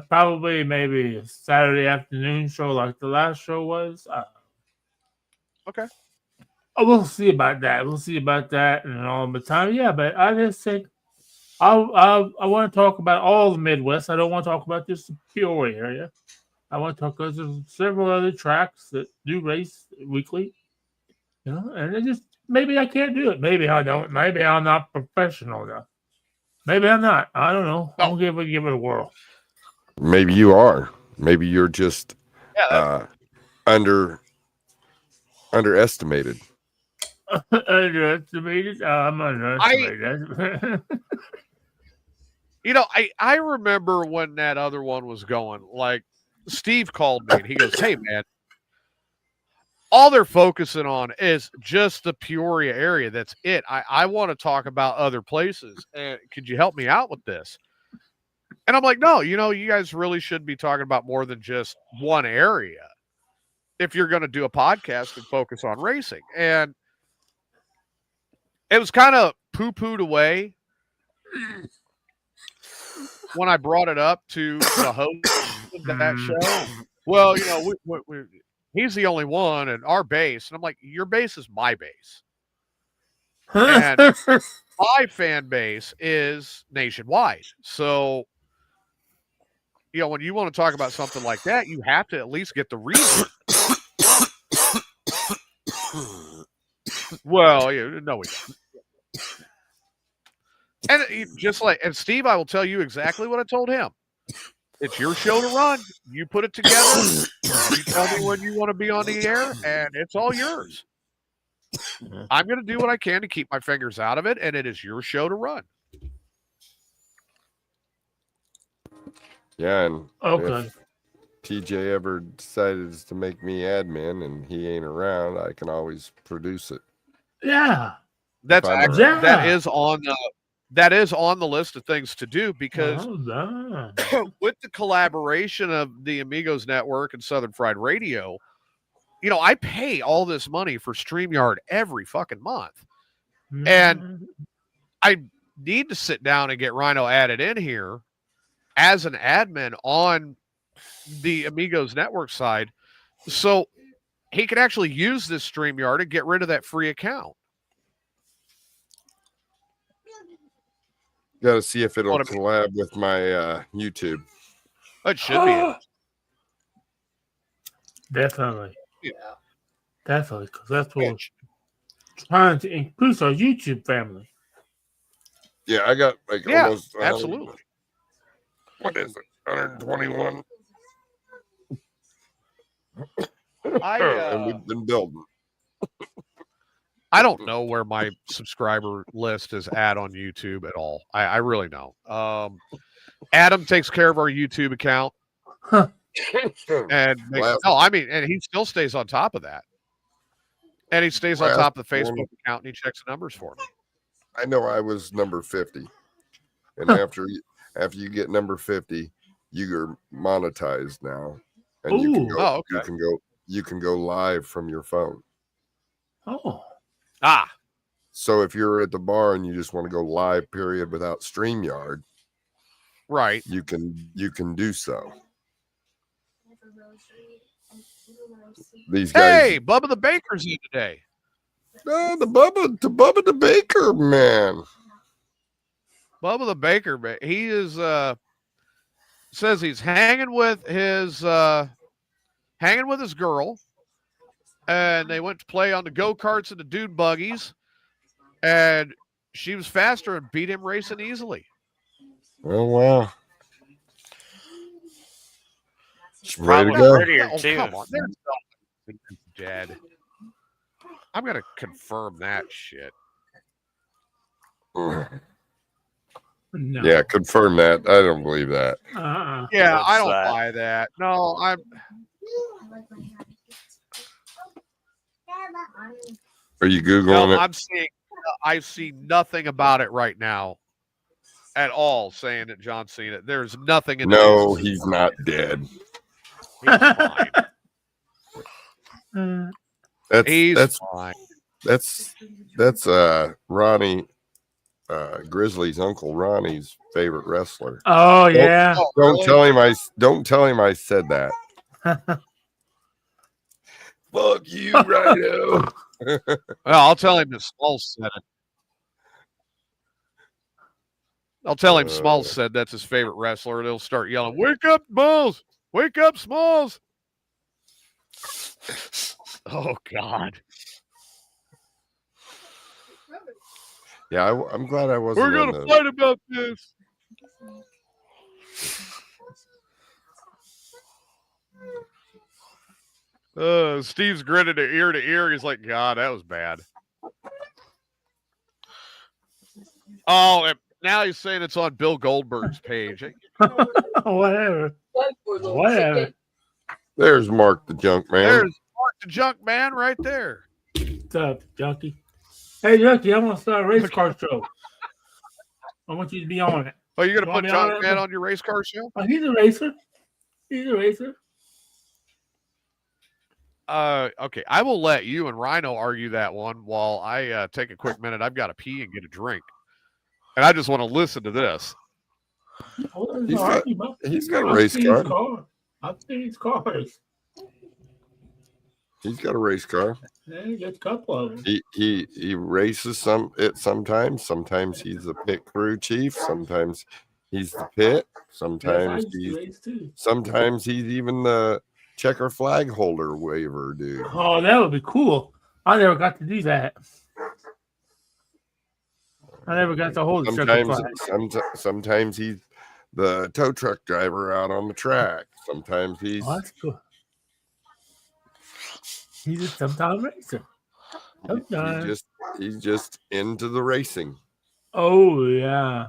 probably maybe a Saturday afternoon show like the last show was. Okay. We'll see about that. And all the time. Yeah, but I just think I want to talk about all the Midwest. I don't want to talk about just the Peoria area. I want to talk because there's several other tracks that do race weekly, and it just maybe I can't do it. Maybe I don't. Maybe I'm not professional enough. Maybe I'm not. I don't know. I'll give it a whirl. Maybe you are. Maybe you're just underestimated. Underestimated? I'm underestimated. I remember when that other one was going. Like, Steve called me and he goes, "Hey, man, all they're focusing on is just the Peoria area. That's it. I want to talk about other places. And could you help me out with this?" And I'm like, "No, you guys really should be talking about more than just one area if you're going to do a podcast and focus on racing." And it was kind of poo-pooed away when I brought it up to the host of that show. Well, he's the only one in our base. And I'm like, your base is my base. And my fan base is nationwide. So, when you want to talk about something like that, you have to at least get the reason. Well, no, we don't. And Steve, I will tell you exactly what I told him. It's your show to run. You put it together. You tell me when you want to be on the air, and it's all yours. I'm going to do what I can to keep my fingers out of it, and it is your show to run. Yeah, and okay. if TJ ever decided to make me admin and he ain't around, I can always produce it. Yeah. That is on the list of things to do because with the collaboration of the Amigos Network and Southern Fried Radio, I pay all this money for StreamYard every fucking month. And I need to sit down and get Rhino added in here as an admin on the Amigos Network side so he can actually use this StreamYard and get rid of that free account. Got to see if it'll collab with my YouTube. It should be. Definitely. Yeah. Definitely, because that's what we're trying to increase our YouTube family. Yeah, I got almost. Absolutely. What is it? 121. And we've been building. I don't know where my subscriber list is at on YouTube at all. I really don't. Adam takes care of our YouTube account. Huh. And he still stays on top of that. And he stays on top of the Facebook account and he checks the numbers for me. I know I was number 50. And after you get number 50, you're monetized now. And you can go live from your phone. Oh. So if you're at the bar and you just want to go live period without StreamYard, right, you can do so. These guys. Hey, Bubba the Baker's in today. No, Bubba the Baker, man. Bubba the Baker, man. He is says he's hanging with his girl and they went to play on the go-karts and the dune buggies, and she was faster and beat him racing easily. Oh, wow. She's Way probably to go. prettier Oh, too. come on. There's nothing dead. I'm going to confirm that shit. No. Yeah, confirm that. I don't believe that. Yeah, What's I don't that? buy that. No, I'm. Are you Googling No, it? I'm seeing. I see nothing about it right now, at all. Saying that John Cena. There's nothing in the No, news. he's not dead. He's fine. That's fine. That's Ronnie, Grizzly's uncle Ronnie's favorite wrestler. Oh yeah. Don't tell him I said that. Fuck you, Rhino. Well, I'll tell him that Smalls said it. I'll tell him Smalls said that's his favorite wrestler, and he'll start yelling, "Wake up, Smalls! Wake up, Smalls!" Oh God. Yeah, I'm glad I wasn't. We're gonna fight about this. Steve's grinning ear to ear. He's like, God, that was bad. Oh, and now he's saying it's on Bill Goldberg's page. Whatever. Whatever. There's Mark the Junk Man. There's Mark the Junk Man right there. What's up, Junkie? Hey, Junkie, I'm gonna start a race car show. I want you to be on it. Oh, you're gonna You put want me Junk on it? Man on your race car show? Oh, he's a racer. He's a racer. Okay. I will let you and Rhino argue that one while I take a quick minute. I've got to pee and get a drink. And I just want to listen to this. He's got a race car. I've seen his cars. He's got a race car. Yeah, he got a couple of them. He races sometimes. Sometimes he's the pit crew chief. Sometimes he's the pit. Sometimes he's even the checker flag holder waiver dude. Oh, that would be cool. I never got to do that. I never got to hold the checker flag. Sometimes he's the tow truck driver out on the track. Sometimes he's. Oh, that's cool. He's a sometime racer. Sometimes. He's just into the racing. Oh yeah.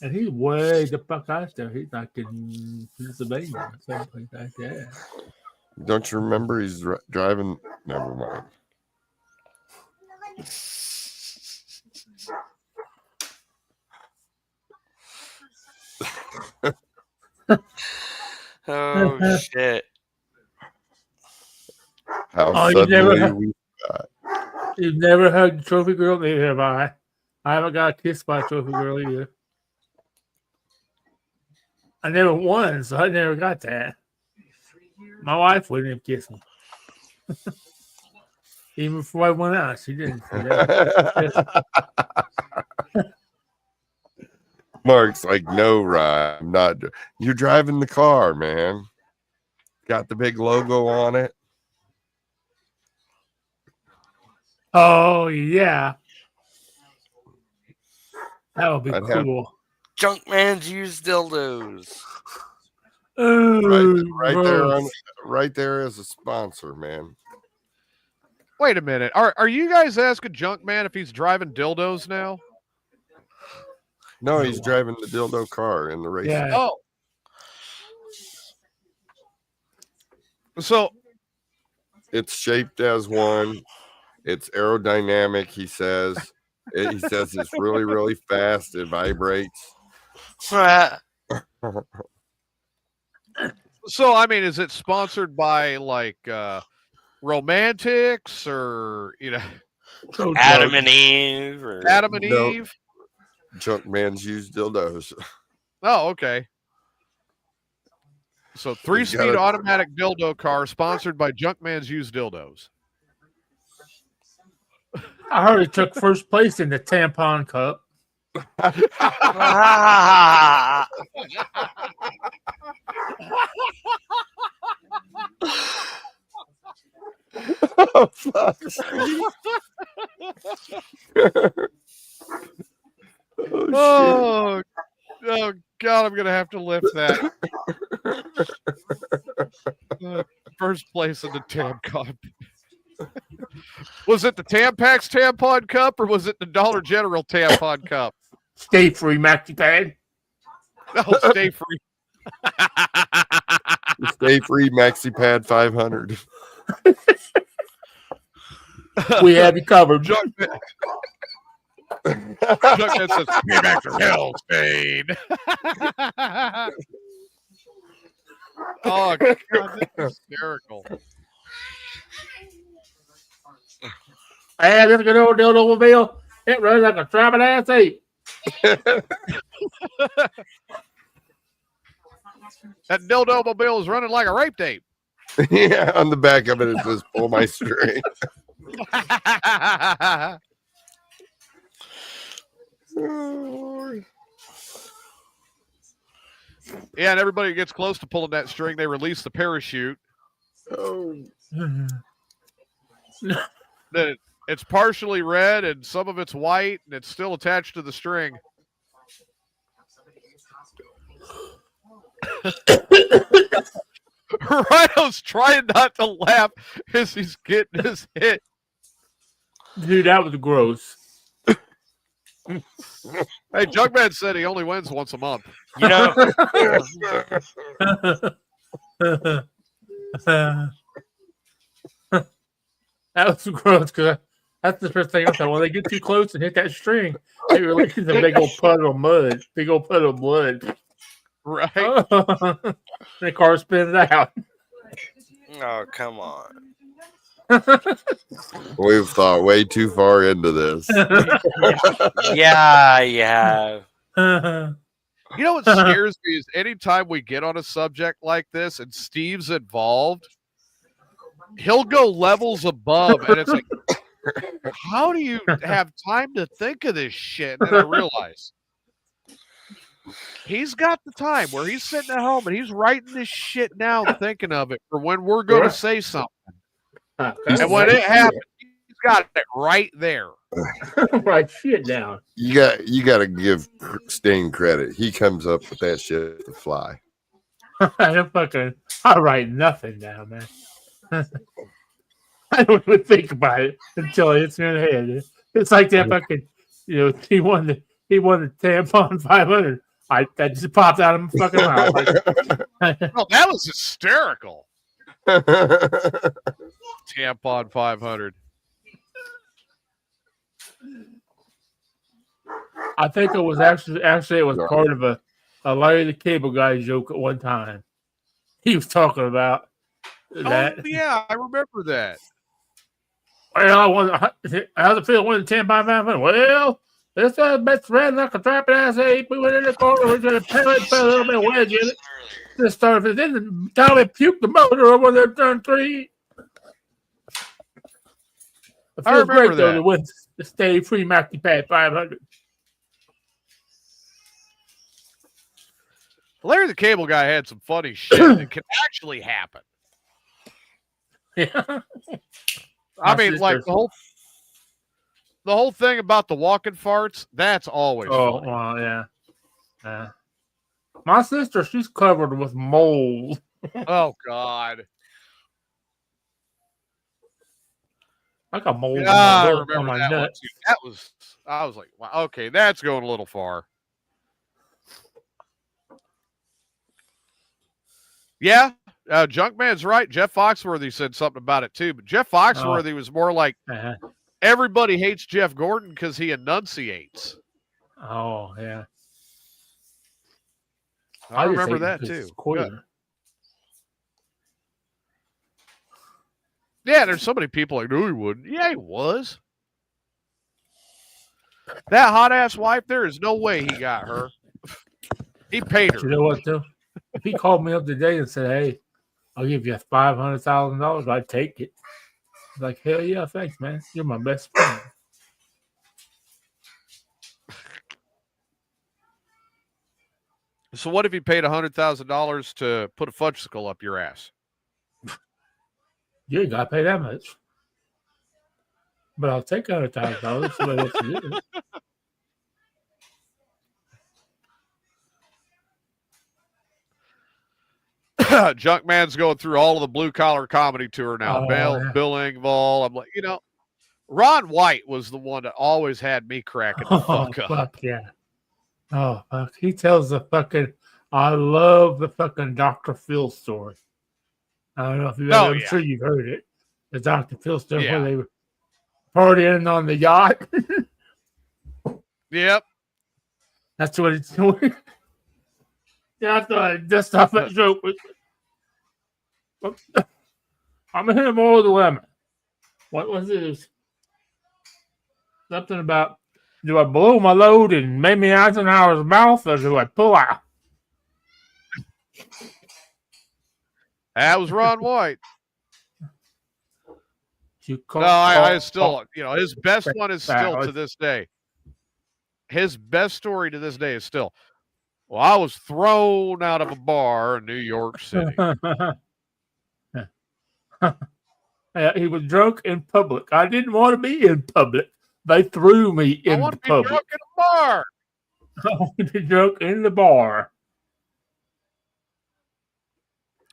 And he's way the fuck out there. He's like in Pennsylvania or something like that. Don't you remember he's driving? Never mind. Oh shit. How you've never hugged a trophy girl? Neither have I. I haven't got kissed by a trophy girl either. I never won, so I never got that. My wife wouldn't have kissed me. Even before I went out, she didn't. Mark's like, no, Ryan, I'm not. You're driving the car, man. Got the big logo on it. Oh, yeah. That would be cool. Junk Man's used dildos. Right there as a sponsor, man. Wait a minute. Are you guys asking Junk Man if he's driving dildos now? No, he's driving the dildo car in the race. Yeah. Oh. So it's shaped as one. It's aerodynamic, he says. He says it's really, really fast. It vibrates. So, I mean, is it sponsored by like Romantics or, Adam and Eve? Adam and Eve? Junk Man's used dildos. Oh, okay. So 3-speed automatic dildo car sponsored by Junk Man's used dildos. I heard he took first place in the tampon cup. Oh, fuck. Oh, oh God, I'm gonna have to lift that. First place in the Tampon. Was it the Tampax Tampon Cup or was it the Dollar General Tampon Cup? Stay free, Maxi Pad. No, stay free. Stay free, Maxi Pad 500. We have you covered. Junkman says, "Pay back to hell, Spade." Oh God, that's hysterical. Hey, this good old dildo mobile. It runs like a trapping ass ape. That dildo mobile is running like a rape tape. Yeah, on the back of it, it says, pull my string. Yeah, and everybody gets close to pulling that string, they release the parachute. Oh. Then it's partially red and some of it's white, and it's still attached to the string. Rhino's trying not to laugh as he's getting his hit. Dude, that was gross. Hey, Jugman said he only wins once a month. You know, that was gross because that's the first thing I thought. When they get too close and hit that string, they release a big old puddle of mud, big old puddle of blood. Right. The car spins out. oh, come on. We've thought way too far into this. Yeah, yeah. You know what scares me is anytime we get on a subject like this and Steve's involved, he'll go levels above, and it's like, how do you have time to think of this shit? And then I realize he's got the time where he's sitting at home and he's writing this shit down, thinking of it for when we're going to say something. And when it happens, he's got it right there. Write shit down. You got to give Sting credit. He comes up with that shit to fly. I write nothing down, man. I don't even think about it until it's in the head. It's like that fucking, he won the tampon 500. That just popped out of my fucking mouth. Oh, that was hysterical. Tampon 500. I think it was actually it was part of a Larry the Cable Guy joke at one time. He was talking about that. Oh, yeah, I remember that. Well, how's it feel winning 10 by 500? Well, this best friend like a trapping ass ape. We went in the corner, we got a pellet, put a little bit of wedge in it. Just started. Then the time it puked the motor over there, turn 3. It I feels remember great though that. to win the Stay Free Maxi Pad 500. Larry the Cable Guy had some funny shit that can actually happen. Yeah. I mean, like the whole thing about the walking farts, that's always funny. Well, yeah. My sister, she's covered with mold. Oh, God. Like a mold I on remember my that one, nuts. too. I was like, wow, okay, that's going a little far. Yeah, Junkman's right. Jeff Foxworthy said something about it, too. But Jeff Foxworthy was more like, everybody hates Jeff Gordon because he enunciates. Oh, yeah. I remember that, too. Yeah, there's so many people like, no, he wouldn't. Yeah, he was. That hot-ass wife, there is no way he got her. He paid her. You know what, though? If he called me up today and said, hey, I'll give you $500,000, I'd take it. I was like, hell yeah, thanks, man. You're my best friend. So what if you paid $100,000 to put a fudgesicle up your ass? You ain't got to pay that much. But I'll take $100,000. So what else to do? Junkman's going through all of the blue collar comedy tour now. Bill Engvall. I'm like, Ron White was the one that always had me cracking the fuck up. Fuck yeah. Oh, fuck. He tells I love the fucking Dr. Phil story. I don't know if I'm sure you've heard it. The Dr. Phil story where they were partying on the yacht. Yep. That's what it's doing. Yeah, I thought I'd just stop that joke. I'm going to hit more of the lemon. What was it? Something about, do I blow my load and Mamie Eisenhower's mouth, or do I pull out? That was Ron White. I still, his best one is still to this day. His best story to this day is still, well, I was thrown out of a bar in New York City. He was drunk in public. I didn't want to be in public. They threw me in the public. I want to be drunk in a bar. I want to be drunk in the bar.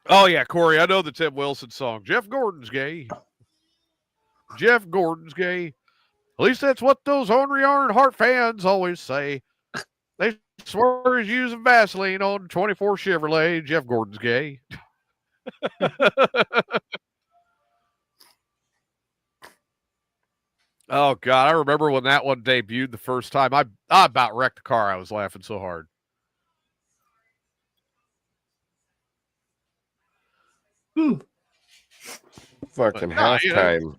Oh, yeah, Corey, I know the Tim Wilson song. Jeff Gordon's gay. Jeff Gordon's gay. At least that's what those ornery Ironheart fans always say. They swear he's using Vaseline on 24 Chevrolet. Jeff Gordon's gay. Oh, God, I remember when that one debuted the first time. I about wrecked the car. I was laughing so hard. Fucking halftime.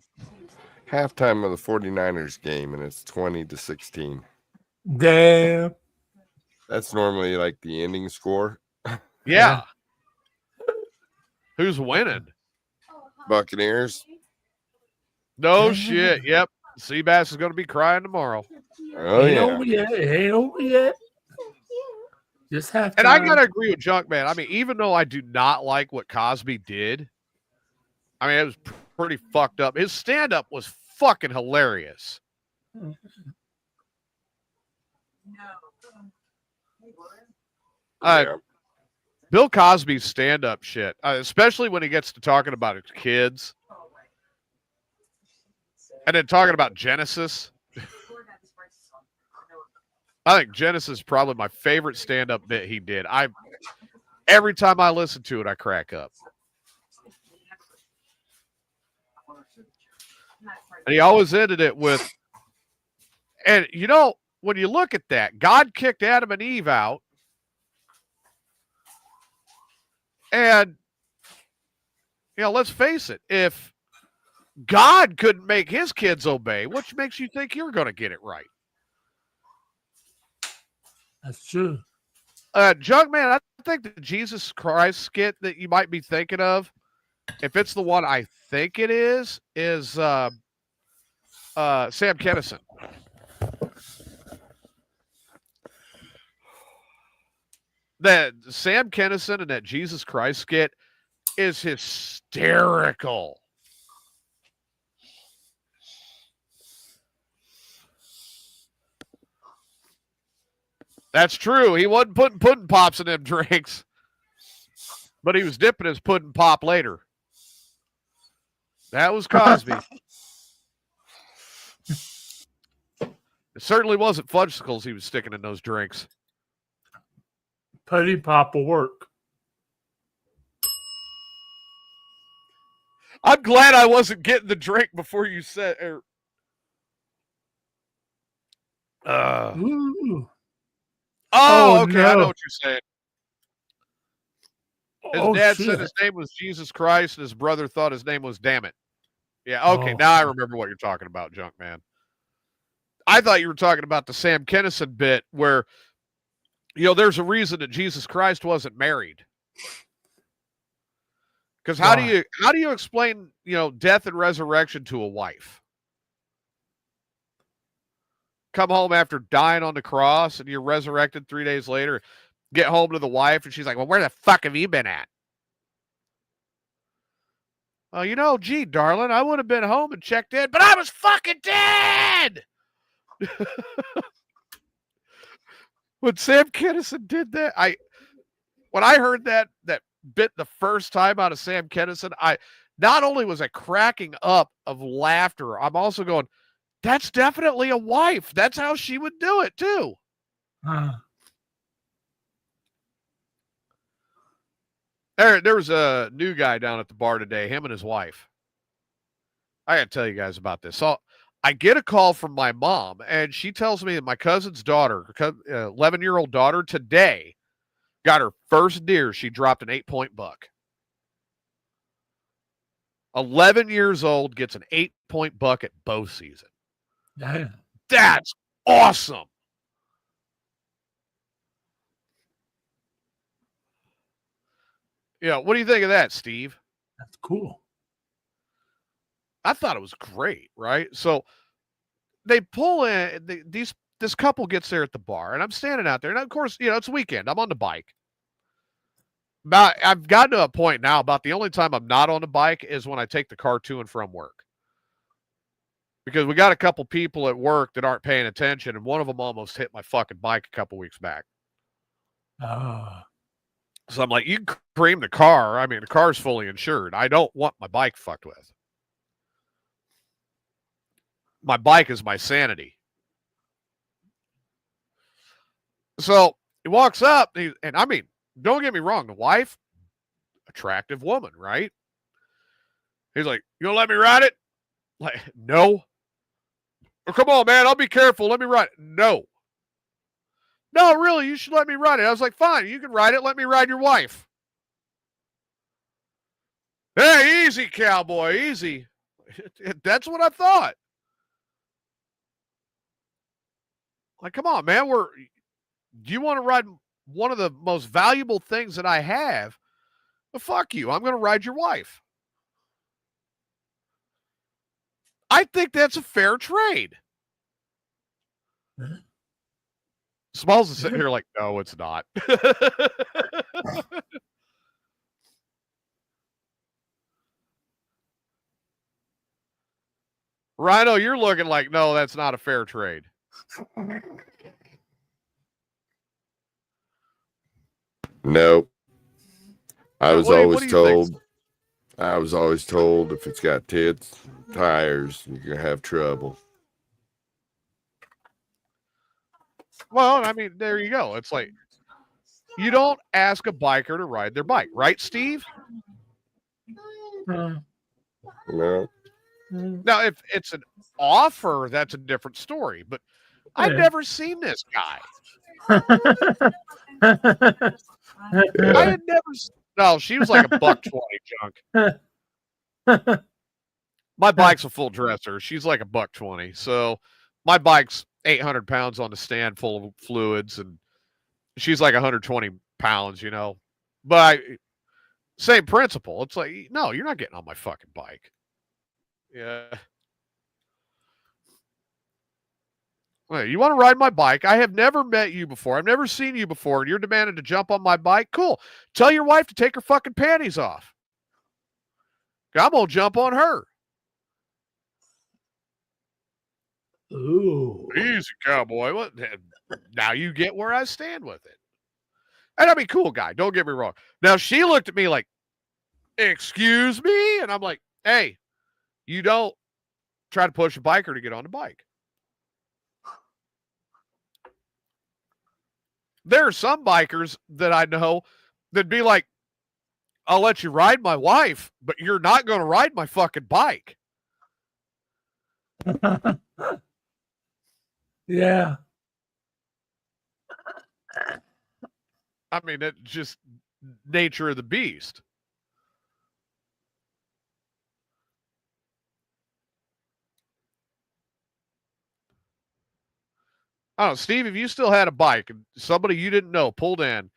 Halftime of the 49ers game, and it's 20-16. Damn. That's normally like the ending score. Yeah. Who's winning? Buccaneers. No shit. Yep. Seabass is going to be crying tomorrow. Oh, ain't yeah. Over yet. It ain't over yet. Just halftime. And I got to agree with Junkman. I mean, even though I do not like what Cosby did, I mean, it was pretty fucked up. His stand-up was fucking hilarious. Bill Cosby's stand-up shit, especially when he gets to talking about his kids, and then talking about Genesis. I think Genesis is probably my favorite stand-up bit he did. Every time I listen to it, I crack up. And he always ended it with, and when you look at that, God kicked Adam and Eve out. And, let's face it, if God couldn't make his kids obey, what makes you think you're going to get it right? That's true. Junkman, I think the Jesus Christ skit that you might be thinking of, if it's the one I think it is Sam Kinison. That Sam Kinison and that Jesus Christ skit is hysterical. That's true. He wasn't putting pudding pops in them drinks, but he was dipping his pudding pop later. That was Cosby. It certainly wasn't fudgesicles he was sticking in those drinks. Putty pop will work. I'm glad I wasn't getting the drink before you said. Ooh. Oh, okay. No. I know what you're saying. His dad shit. said his name was Jesus Christ, and his brother thought his name was Damn It. Yeah, okay. Now I remember what you're talking about, Junkman. I thought you were talking about the Sam Kinison bit where, there's a reason that Jesus Christ wasn't married. Because how do you explain, death and resurrection to a wife? Come home after dying on the cross and you're resurrected 3 days later, get home to the wife and she's like, well, where the fuck have you been at? You know, gee, darling, I would have been home and checked in, but I was fucking dead. When Sam Kinison did that, when I heard that bit the first time out of Sam Kinison, I not only was I cracking up of laughter, I'm also going, that's definitely a wife. That's how she would do it too. There was a new guy down at the bar today, him and his wife. I got to tell you guys about this. So I get a call from my mom, and she tells me that my cousin's daughter, 11-year-old daughter, today got her first deer. She dropped an 8-point buck. 11 years old, gets an 8-point buck at bow season. Yeah. That's awesome. Yeah, what do you think of that, Steve? That's cool. I thought it was great, right? So they pull in, this couple gets there at the bar, and I'm standing out there, and of course, it's a weekend. I'm on the bike. I've gotten to a point now about the only time I'm not on the bike is when I take the car to and from work. Because we got a couple people at work that aren't paying attention, and one of them almost hit my fucking bike a couple weeks back. So I'm like, you can cream the car. I mean, the car's fully insured. I don't want my bike fucked with. My bike is my sanity. So he walks up, and I mean, don't get me wrong, the wife, attractive woman, right? He's like, you gonna let me ride it? Like, no. Oh, come on, man, I'll be careful. Let me ride it. No. No, really, you should let me ride it. I was like, fine, you can ride it. Let me ride your wife. Hey, easy, cowboy, easy. That's what I thought. Like, come on, man. Do you want to ride one of the most valuable things that I have? Well, fuck you. I'm going to ride your wife. I think that's a fair trade. Smalls is sitting here like, no, it's not. Rhino, you're looking like, no, that's not a fair trade. No. I was always told if it's got tits, tires, you're going to have trouble. Well, I mean, there you go. It's like, you don't ask a biker to ride their bike, right, Steve? No. Now, if it's an offer, that's a different story. But I've never seen this guy. I had never. No, she was like a $120 junk. My bike's a full dresser. She's like a $120. So my bike's 800 pounds on the stand, full of fluids, and she's like 120 pounds. But same principle. It's like, no, you're not getting on my fucking bike. Yeah. Well, you want to ride my bike? I have never met you before. I've never seen you before, and you're demanding to jump on my bike? Cool. Tell your wife to take her fucking panties off. I'm going to jump on her. Ooh. Easy, cowboy. What? Now you get where I stand with it. And I mean, cool guy. Don't get me wrong. Now, she looked at me like, excuse me? And I'm like, hey, you don't try to push a biker to get on the bike. There are some bikers that I know that'd be like, I'll let you ride my wife, but you're not going to ride my fucking bike. Yeah. I mean, it's just nature of the beast. I don't know, Steve, if you still had a bike and somebody you didn't know pulled in,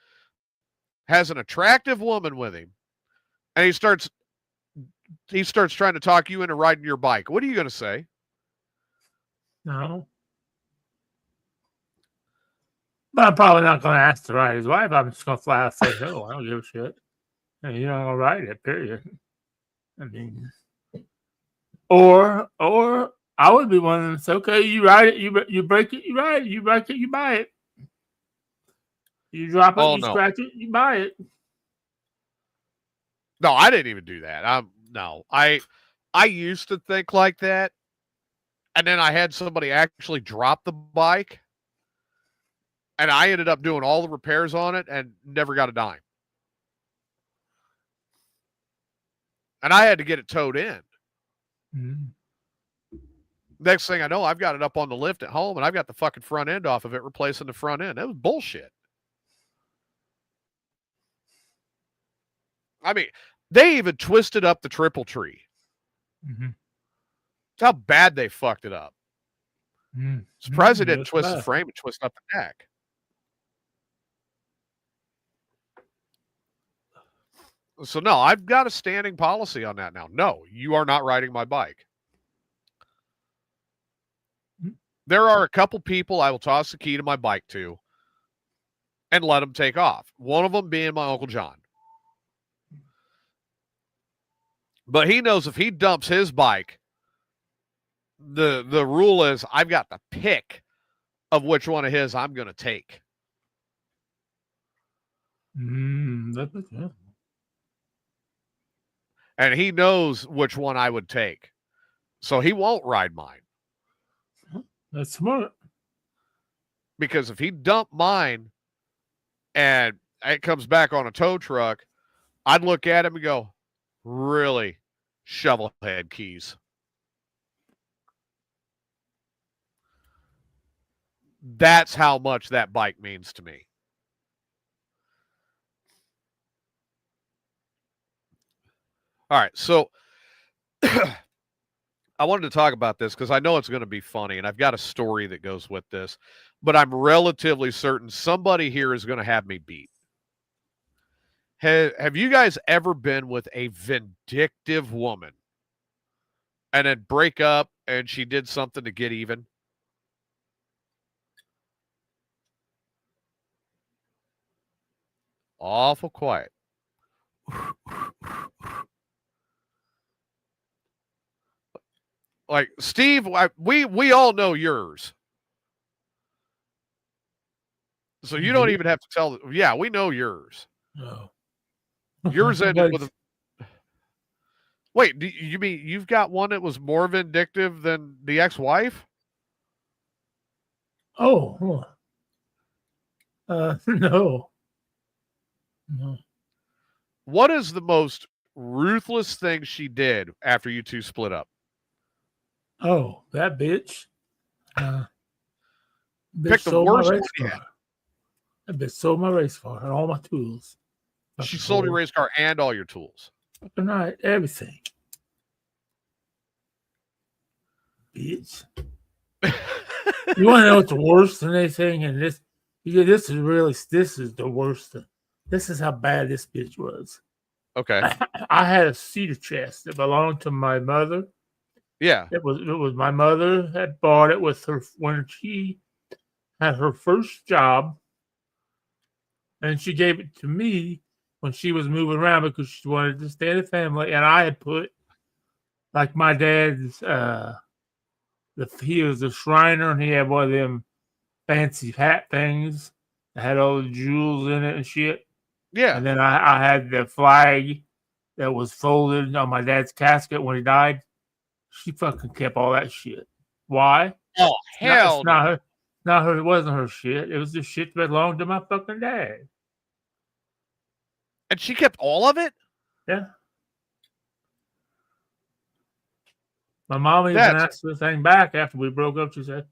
has an attractive woman with him, and he starts trying to talk you into riding your bike, what are you going to say? No. But I'm probably not going to ask to ride his wife. I'm just going to flat out say no. I don't give a shit. And you're not going to ride it, period. I mean, or I would be one of them. Say, okay, you ride it, you break it, you ride it, you break it, you buy it. You drop it, you scratch it, you buy it. No, I didn't even do that. I used to think like that, and then I had somebody actually drop the bike, and I ended up doing all the repairs on it and never got a dime. And I had to get it towed in. Mm-hmm. Next thing I know, I've got it up on the lift at home, and I've got the fucking front end off of it, replacing the front end. That was bullshit. I mean, they even twisted up the triple tree. Mm-hmm. That's how bad they fucked it up. Mm-hmm. Surprised they didn't twist the frame and twist up the neck. So, no, I've got a standing policy on that now. No, you are not riding my bike. There are a couple people I will toss the key to my bike to and let them take off. One of them being my Uncle John. But he knows if he dumps his bike, the rule is I've got the pick of which one of his I'm going to take. And he knows which one I would take. So he won't ride mine. That's smart. Because if he dumped mine and it comes back on a tow truck, I'd look at him and go, really, shovelhead keys. That's how much that bike means to me. All right, so I wanted to talk about this because I know it's going to be funny, and I've got a story that goes with this, but I'm relatively certain somebody here is going to have me beat. Have you guys ever been with a vindictive woman and then break up and she did something to get even? Awful quiet. Like, Steve, we all know yours. So you don't even have to tell. Yeah, we know yours. No. Yours ended with a... Wait, do you mean you've got one that was more vindictive than the ex-wife? Oh. No. No. What is the most ruthless thing she did after you two split up? Oh, that bitch. Pick the worst one you had. That bitch sold my race car and all my tools. She sold your race car and all your tools. Fucking right, everything. Bitch. You want to know what's the worst than anything? And this is the worst. This is how bad this bitch was. Okay. I had a cedar chest that belonged to my mother. Yeah. It was my mother had bought it with her when she had her first job. And she gave it to me when she was moving around because she wanted to stay in the family. And I had put, like my dad's, he was a Shriner and he had one of them fancy hat things that had all the jewels in it and shit. Yeah. And then I had the flag that was folded on my dad's casket when he died. She fucking kept all that shit. Why? Oh, hell no. It wasn't her shit. It was the shit that belonged to my fucking dad. And she kept all of it? Yeah. My mom even asked the thing back after we broke up. She said,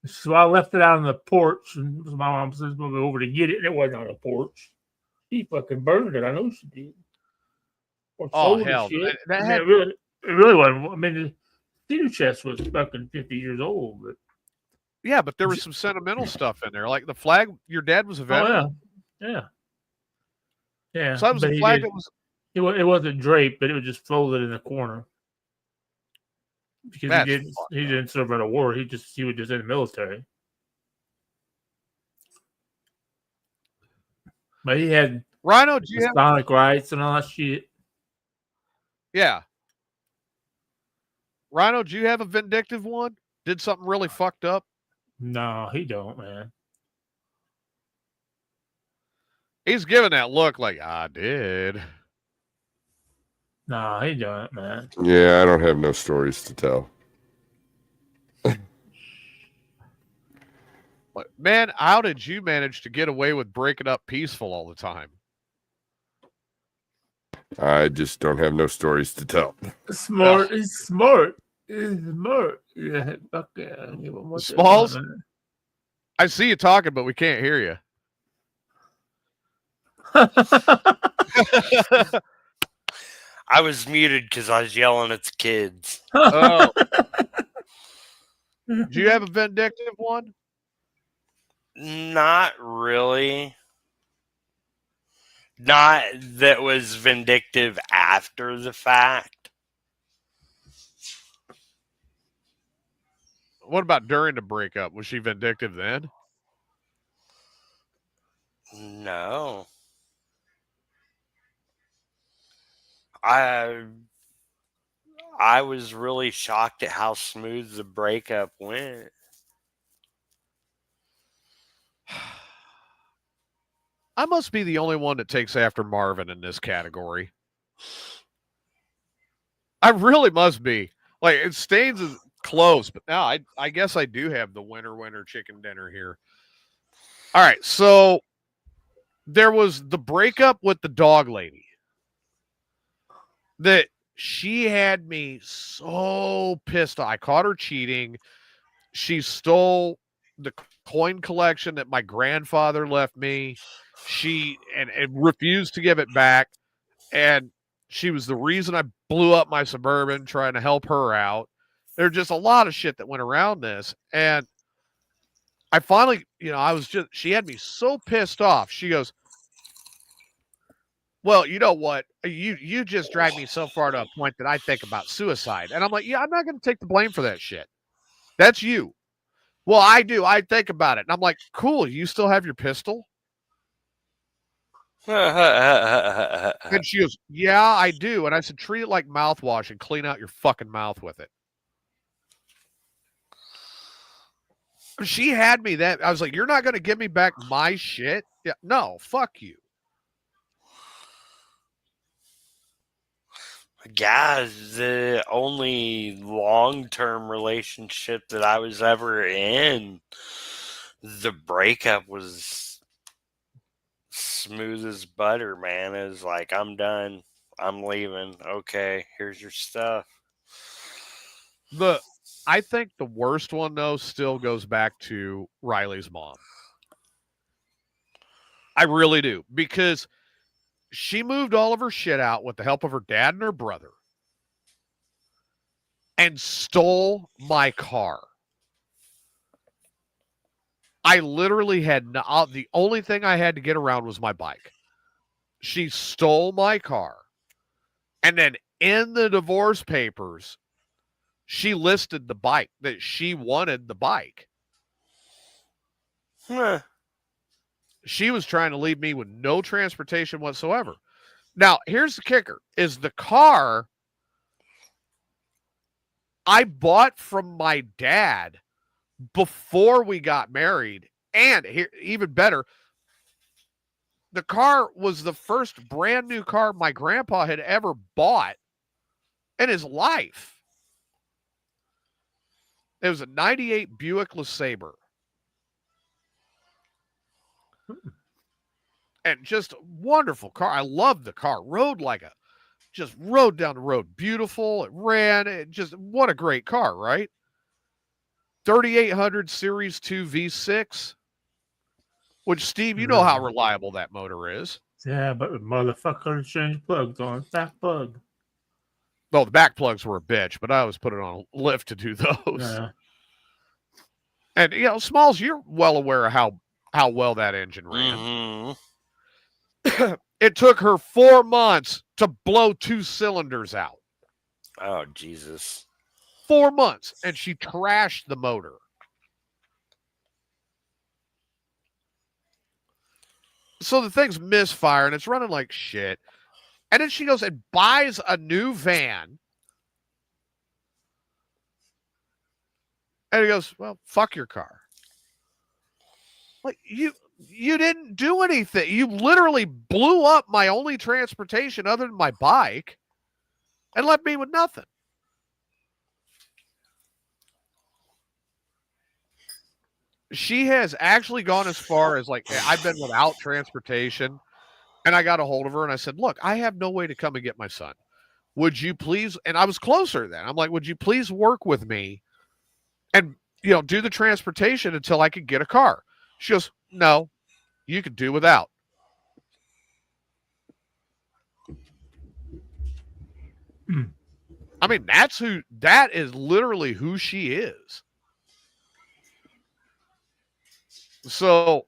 so I left it out on the porch. And my mom says, we'll go over to get it. And it wasn't on the porch. She fucking burned it. I know she did. Oh, hell. It really wasn't. I mean, the cedar chest was fucking 50 years old. But... Yeah, but there was some sentimental stuff in there. Like the flag, your dad was a veteran. Oh, yeah. Yeah. So that was a flag that was... It wasn't draped, but it was just folded in the corner. Because he didn't serve in a war. He was just in the military. But he had Rhino, do you have Sonic rights and all that shit. Yeah. Rhino, do you have a vindictive one? Did something really fucked up? No, he don't, man. He's giving that look like, I did. No, he don't, man. Yeah, I don't have no stories to tell. Man, how did you manage to get away with breaking up peaceful all the time? I just don't have no stories to tell. Smart. He's smart. He's smart. Yeah, fuck yeah. Smalls? I see you talking, but we can't hear you. I was muted because I was yelling at the kids. Oh. Do you have a vindictive one? Not really. Not that was vindictive after the fact. What about during the breakup? Was she vindictive then? No. I was really shocked at how smooth the breakup went. I must be the only one that takes after Marvin in this category. I really must be. Like, it Stains is close, but now I guess I do have the winner chicken dinner here. All right, so there was the breakup with the dog lady. That she had me so pissed off. I caught her cheating. She stole the coin collection that my grandfather left me. She and refused to give it back. And she was the reason I blew up my Suburban trying to help her out. There's just a lot of shit that went around this. And I finally, she had me so pissed off. She goes, well, you know what? You just dragged me so far to a point that I think about suicide. And I'm like, yeah, I'm not going to take the blame for that shit. That's you. Well, I do. I think about it. And I'm like, cool. You still have your pistol? And she goes, yeah, I do. And I said, treat it like mouthwash and clean out your fucking mouth with it. She had me that. I was like, you're not going to give me back my shit? Yeah, no, fuck you. Guys, the only long-term relationship that I was ever in, the breakup was smooth as butter, man. It was like, I'm done. I'm leaving. Okay, here's your stuff. I think the worst one, though, still goes back to Riley's mom. I really do. Because she moved all of her shit out with the help of her dad and her brother and stole my car. I literally had the only thing I had to get around was my bike. She stole my car. And then in the divorce papers, she listed the bike, that she wanted the bike. Huh. She was trying to leave me with no transportation whatsoever. Now, here's the kicker, is the car I bought from my dad before we got married. And here, even better, the car was the first brand new car my grandpa had ever bought in his life. It was a 98 Buick LeSabre. And just a wonderful car. I loved the car. Rode down the road. Beautiful. It ran. What a great car, right? 3800 Series 2 V6. Which, Steve, you know how reliable that motor is. Yeah, but the motherfucker changed plugs on. Back plug. Well, the back plugs were a bitch, but I was put it on a lift to do those. Yeah. And, Smalls, you're well aware of how well that engine ran. Mm-hmm. It took her 4 months to blow 2 cylinders out. Oh, Jesus. 4 months, and she trashed the motor. So the thing's misfire, and it's running like shit. And then she goes and buys a new van And he goes, well, fuck your car. Like, you didn't do anything. You literally blew up my only transportation other than my bike and left me with nothing. She has actually gone as far as like, I've been without transportation, and I got a hold of her and I said, look, I have no way to come and get my son. Would you please? And I was closer then. I'm like, would you please work with me and, do the transportation until I could get a car? She goes, no, you could do without. I mean, that is literally who she is. So,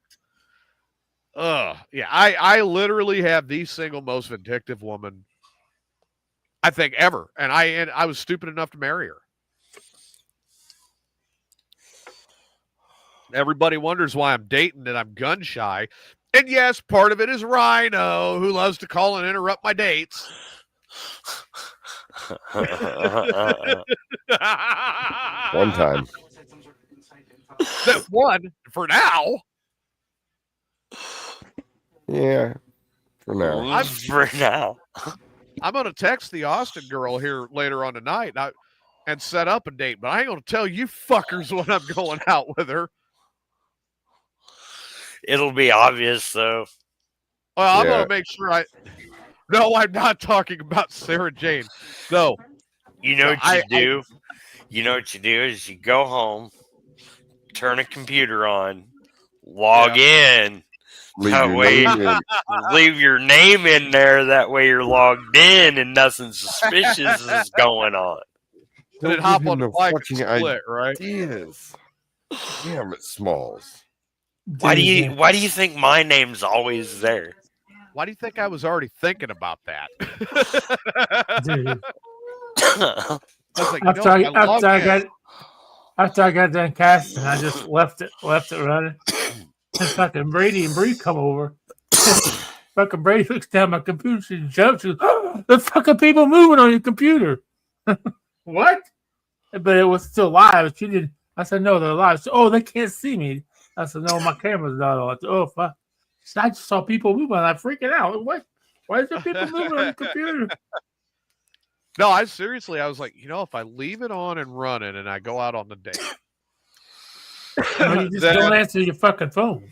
yeah, I literally have the single most vindictive woman I think ever. And I was stupid enough to marry her. Everybody wonders why I'm dating and I'm gun shy. And yes, part of it is Rhino, who loves to call and interrupt my dates. One time. That one for now. Yeah, for now. For now. I'm going to text the Austin girl here later on tonight and set up a date, but I ain't going to tell you fuckers when I'm going out with her. It'll be obvious, though. Well, I'm going to make sure No, I'm not talking about Sarah Jane. No. You know what you do? You know what you do is you go home, turn a computer on, log in. Leave your name in there. That way you're logged in and nothing suspicious is going on. Then hop on the bike and split, right? Ideas. Damn it, Smalls. Why do you think my name's always there? Why do you think I was already thinking about that? Dude. I was like, after I got done casting, I just left it running. And fucking Brady and Bree come over. Fucking Brady looks down my computer. She jumps. She goes, oh, the fucking people moving on your computer. What? But it was still live. She did. I said, no, they're live. She said, oh, they can't see me. I said, no, my camera's not on. Oh, fuck. I just saw people moving. I'm freaking out. What? Why is there people moving on your computer? No, I was like, if I leave it on and running and I go out on the date. No, you just don't answer your fucking phone.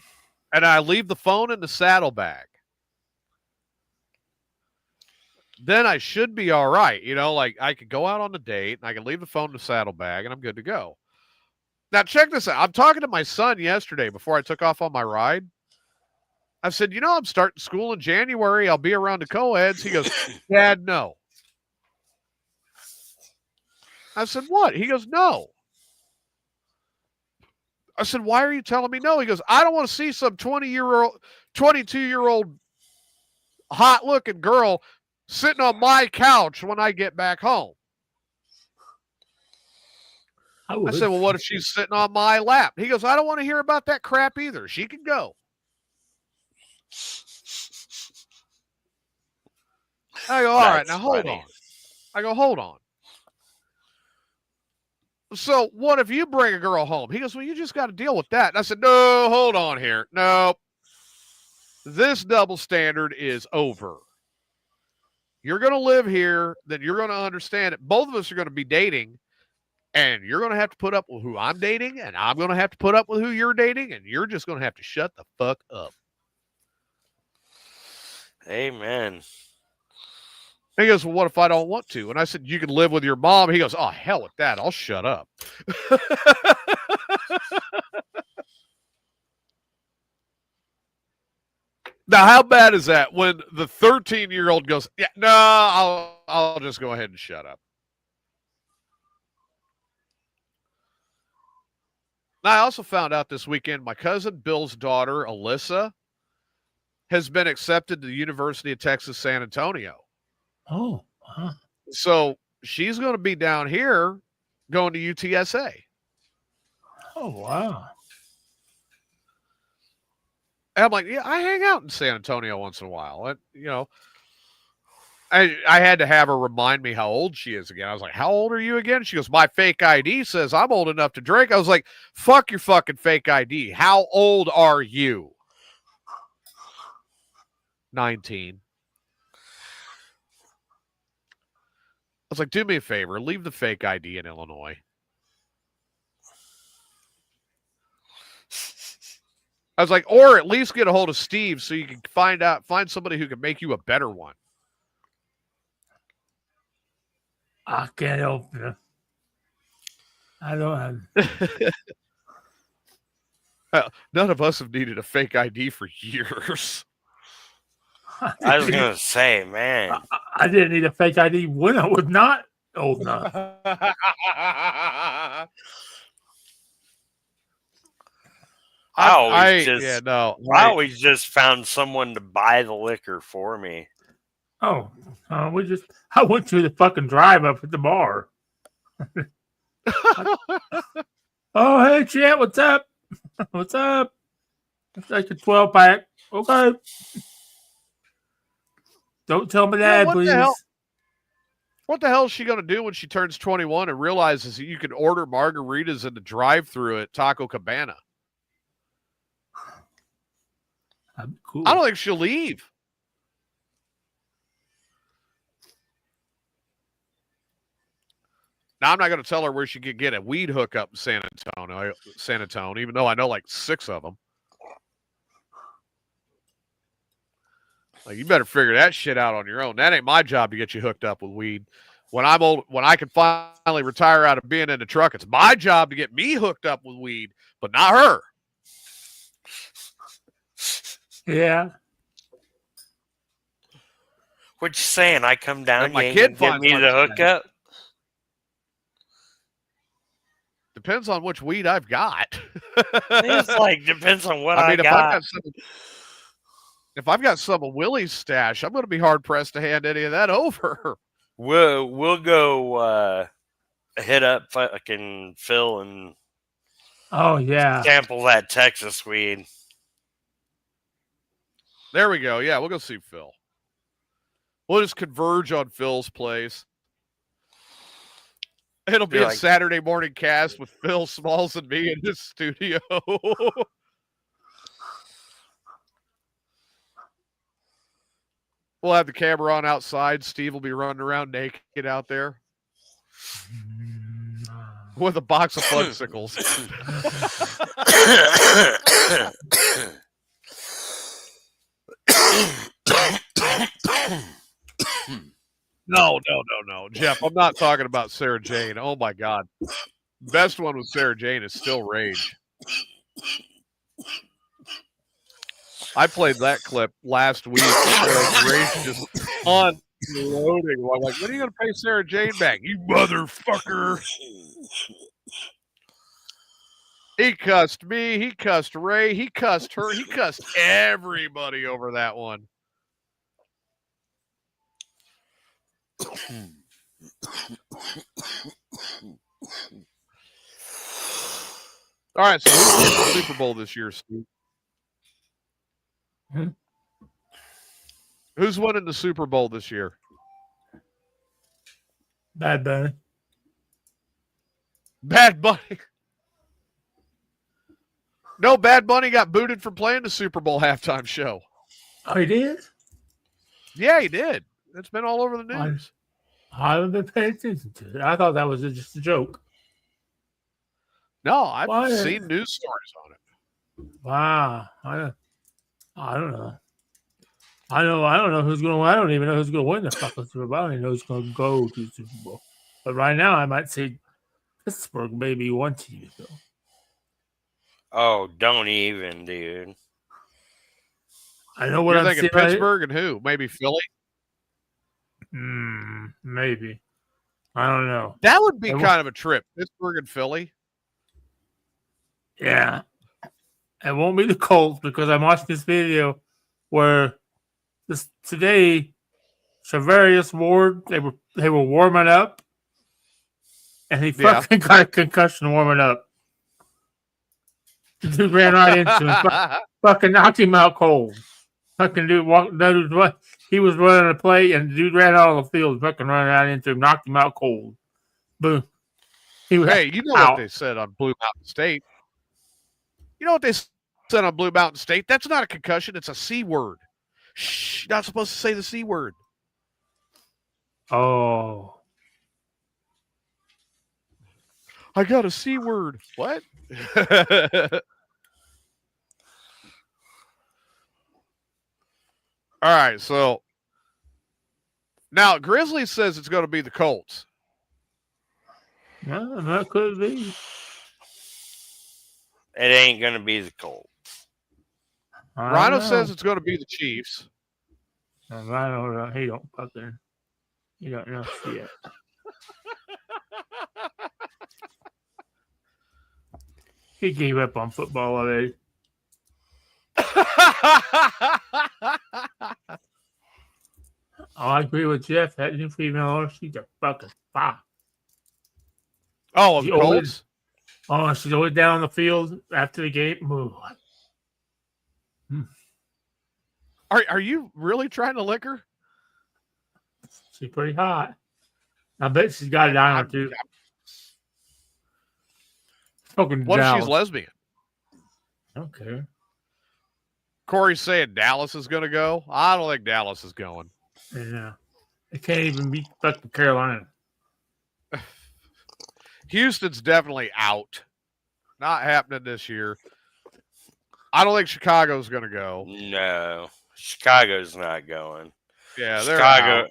And I leave the phone in the saddlebag. Then I should be all right. Like I could go out on the date and I can leave the phone in the saddlebag and I'm good to go. Now, check this out. I'm talking to my son yesterday before I took off on my ride. I said, I'm starting school in January. I'll be around the co-eds. He goes, Dad, no. I said, what? He goes, no. I said, why are you telling me no? He goes, I don't want to see some 22-year-old hot-looking girl sitting on my couch when I get back home. I said, well, what if she's sitting on my lap? He goes, I don't want to hear about that crap either. She can go. I go, all right, now hold on. I go, hold on. So what if you bring a girl home? He goes, well, you just got to deal with that. And I said, no, hold on here. No, this double standard is over. You're going to live here. Then you're going to understand it. Both of us are going to be dating. And you're going to have to put up with who I'm dating. And I'm going to have to put up with who you're dating. And you're just going to have to shut the fuck up. Amen. He goes, well, what if I don't want to? And I said, you can live with your mom. He goes, oh, hell with that. I'll shut up. Now, how bad is that when the 13-year-old goes, yeah, no, I'll just go ahead and shut up. Now, I also found out this weekend my cousin Bill's daughter, Alyssa, has been accepted to the University of Texas, San Antonio. Oh, huh. So she's going to be down here going to UTSA. Oh, wow. And I'm like, yeah, I hang out in San Antonio once in a while. And, I had to have her remind me how old she is again. I was like, how old are you again? She goes, my fake ID says I'm old enough to drink. I was like, fuck your fucking fake ID. How old are you? 19. I was like, do me a favor, leave the fake ID in Illinois. I was like, or at least get a hold of Steve so you can find somebody who can make you a better one. I can't help you. I don't have. None of us have needed a fake ID for years. I was going to say, man. I didn't need a fake ID when I was not old enough. I always just found someone to buy the liquor for me. Oh, I went to the fucking drive up at the bar. Oh, hey, Chet, what's up? What's up? It's like a 12-pack. Okay. Don't tell me that, please. What the hell is she going to do when she turns 21 and realizes that you can order margaritas in the drive-thru at Taco Cabana? Cool. I don't think she'll leave. Now, I'm not going to tell her where she could get a weed hookup in San Antonio, even though I know like 6 of them. Like, you better figure that shit out on your own. That ain't my job to get you hooked up with weed. When I'm old, when I can finally retire out of being in the truck, it's my job to get me hooked up with weed, but not her. Yeah. What you saying? I come down, my you kid ain't gonna give me the hookup? Depends on which weed I've got. It's like, depends on what I got. If I've got some of Willie's stash, I'm going to be hard-pressed to hand any of that over. We'll go hit up fucking Phil and sample that Texas weed. There we go. Yeah, we'll go see Phil. We'll just converge on Phil's place. It'll be a Saturday morning cast with Phil, Smalls, and me in his studio. We'll have the camera on outside. Steve will be running around naked out there with a box of Fudsicles. No, Jeff, I'm not talking about Sarah Jane. Oh, my God. Best one with Sarah Jane is still Rage. I played that clip last week. Rage just unloading. I'm like, when are you going to pay Sarah Jane back? You motherfucker. He cussed me. He cussed Ray. He cussed her. He cussed everybody over that one. All right, so who's winning the Super Bowl this year, Steve? Who's winning the Super Bowl this year? Bad Bunny. Bad Bunny. No, Bad Bunny got booted from playing the Super Bowl halftime show. Oh, he did? Yeah, he did. It's been all over the news. I haven't been paying attention to it. I thought that was just a joke. No, I've seen news stories on it. Wow. I don't know. I don't know who's going to win. I don't even know who's going to win the fucking Super Bowl. I don't even know who's going to go to the Super Bowl. But right now, I might say Pittsburgh maybe one team. So. Oh, don't even, dude. I know what I'm thinking. Pittsburgh and who? Maybe Philly? Maybe. I don't know. That would be kind of a trip. Pittsburgh and Philly. Yeah. It won't be the Colts because I'm watching this video where today Charvarius Ward, they were warming up and he fucking got a concussion warming up. The dude ran right into him, fucking knocked him out cold. Fucking dude he was running a play, and the dude ran out of the field, fucking running out into him, knocked him out cold. Boom. He was you know out. What they said on Blue Mountain State? You know what they said on Blue Mountain State? That's not a concussion. It's a C word. Shh, you're not supposed to say the C word. Oh. I got a C word. What? All right, so now Grizzly says it's going to be the Colts. Yeah, that could be. It ain't going to be the Colts. Rhino says it's going to be the Chiefs. Rhino, he don't know shit. He gave up on football already. I agree with Jeff. That new female, she's a fucking fire. Oh, the Colts? She's always down on the field after the game. Are you really trying to lick her? She's pretty hot. I bet she's got it on her too. Fucking what Dallas. If she's lesbian? I don't care. Corey's saying Dallas is going to go. I don't think Dallas is going. Yeah. They can't even beat fucking Carolina. Houston's definitely out. Not happening this year. I don't think Chicago's going to go. No. Chicago's not going. Yeah, they're out.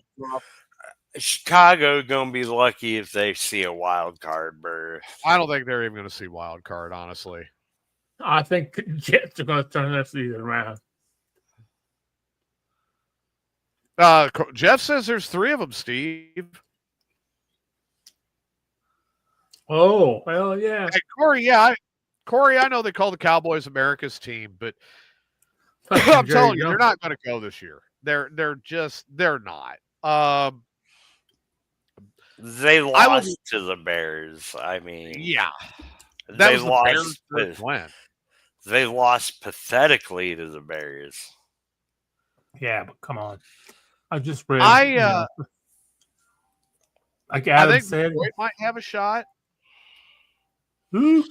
Chicago going to be lucky if they see a wild card berth. I don't think they're even going to see wild card, honestly. I think Jets are going to turn their season around. Jeff says there's 3 of them, Steve. Oh, hell yeah. Hey, Corey, I know they call the Cowboys America's team, but I'm telling you, they're not going to go this year. They're not. They lost to the Bears. I mean, yeah, they lost. They lost pathetically to the Bears. Yeah, but come on. I just read. Like Adam think said, Detroit might have a shot. Who?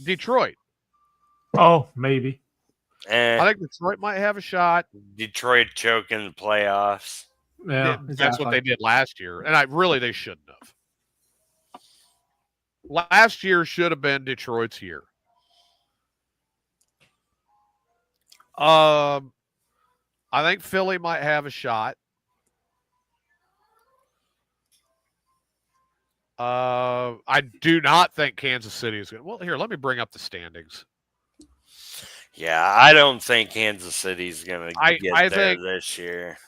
Detroit. Oh, maybe. I think Detroit might have a shot. Detroit choke in the playoffs. Yeah, that's what they did last year, and they shouldn't have. Last year should have been Detroit's year. I think Philly might have a shot. I do not think Kansas City is going to. Well, here, let me bring up the standings. Yeah, I don't think Kansas City's going to get there this year.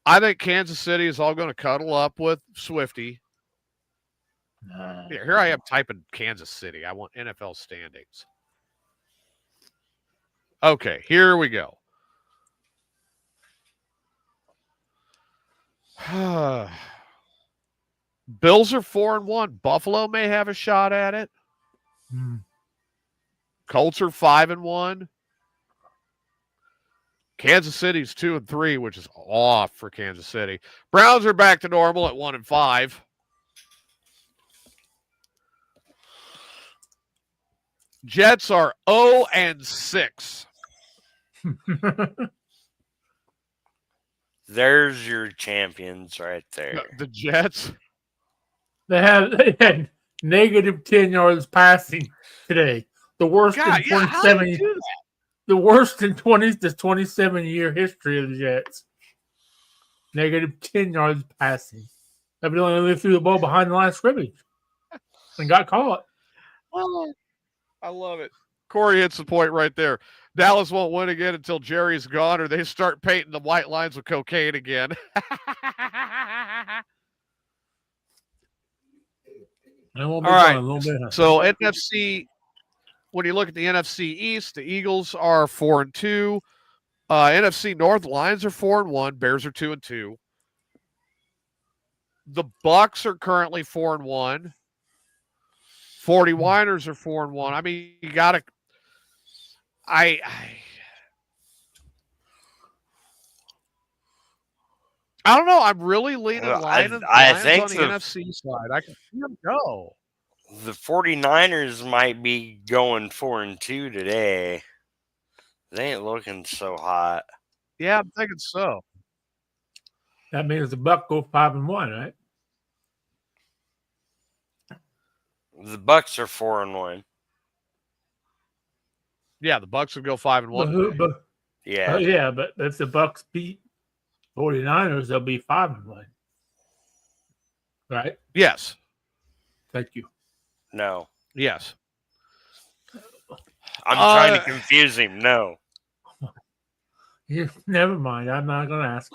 I think Kansas City is all going to cuddle up with Swifty. Here I am typing Kansas City. I want NFL standings. Okay, here we go. Bills are 4-1. Buffalo may have a shot at it. Colts are 5-1. Kansas City's 2-3, which is off for Kansas City. Browns are back to normal at 1-5. Jets are 0-6. There's your champions right there. The Jets. They had negative 10 yards passing today. The worst in 27. The worst in 27-year history of the Jets. Negative 10 yards passing. Evidently, they threw the ball behind the line of scrimmage and got caught. Oh, I love it. Corey hits the point right there. Dallas won't win again until Jerry's gone or they start painting the white lines with cocaine again. All right. So NFC, when you look at the NFC East, the Eagles are 4-2. NFC North, Lions are 4-1. Bears are 2-2. The Bucks are currently 4-1. 49ers are 4-1. I mean, you got to. I don't know. I'm really leaning Lions on the think NFC side. I can see them go. The 49ers might be going 4-2 today. They ain't looking so hot. Yeah, I'm thinking so. That means the Bucs go 5-1, right? The Bucs are 4-1. Yeah, the Bucs would go 5-1. Yeah. But if the Bucs beat 49ers, they'll be 5-1. Right? Yes. Thank you. No. Yes. I'm trying to confuse him. No. Yeah, never mind. I'm not going to ask.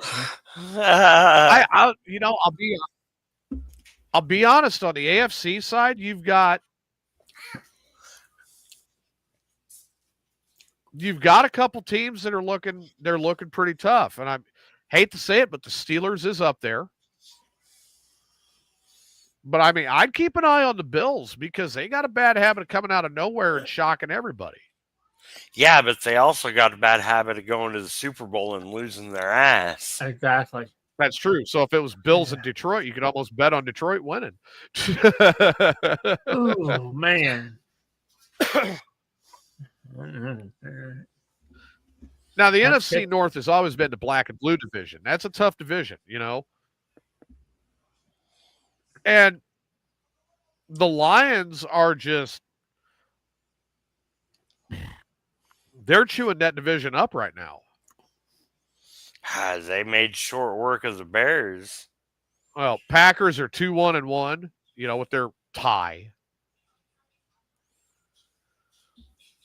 I'll be honest. On the AFC side, you've got a couple teams that are looking pretty tough, and I hate to say it, but the Steelers is up there. But I mean, I'd keep an eye on the Bills because they got a bad habit of coming out of nowhere and shocking everybody. Yeah, but they also got a bad habit of going to the Super Bowl and losing their ass. Exactly. That's true. So if it was Bills in Detroit, you could almost bet on Detroit winning. Oh, man. Now, the NFC North has always been the black and blue division. That's a tough division, And the Lions are just they're chewing that division up right now. They made short work of the Bears. Well, Packers are 2-1-1, with their tie.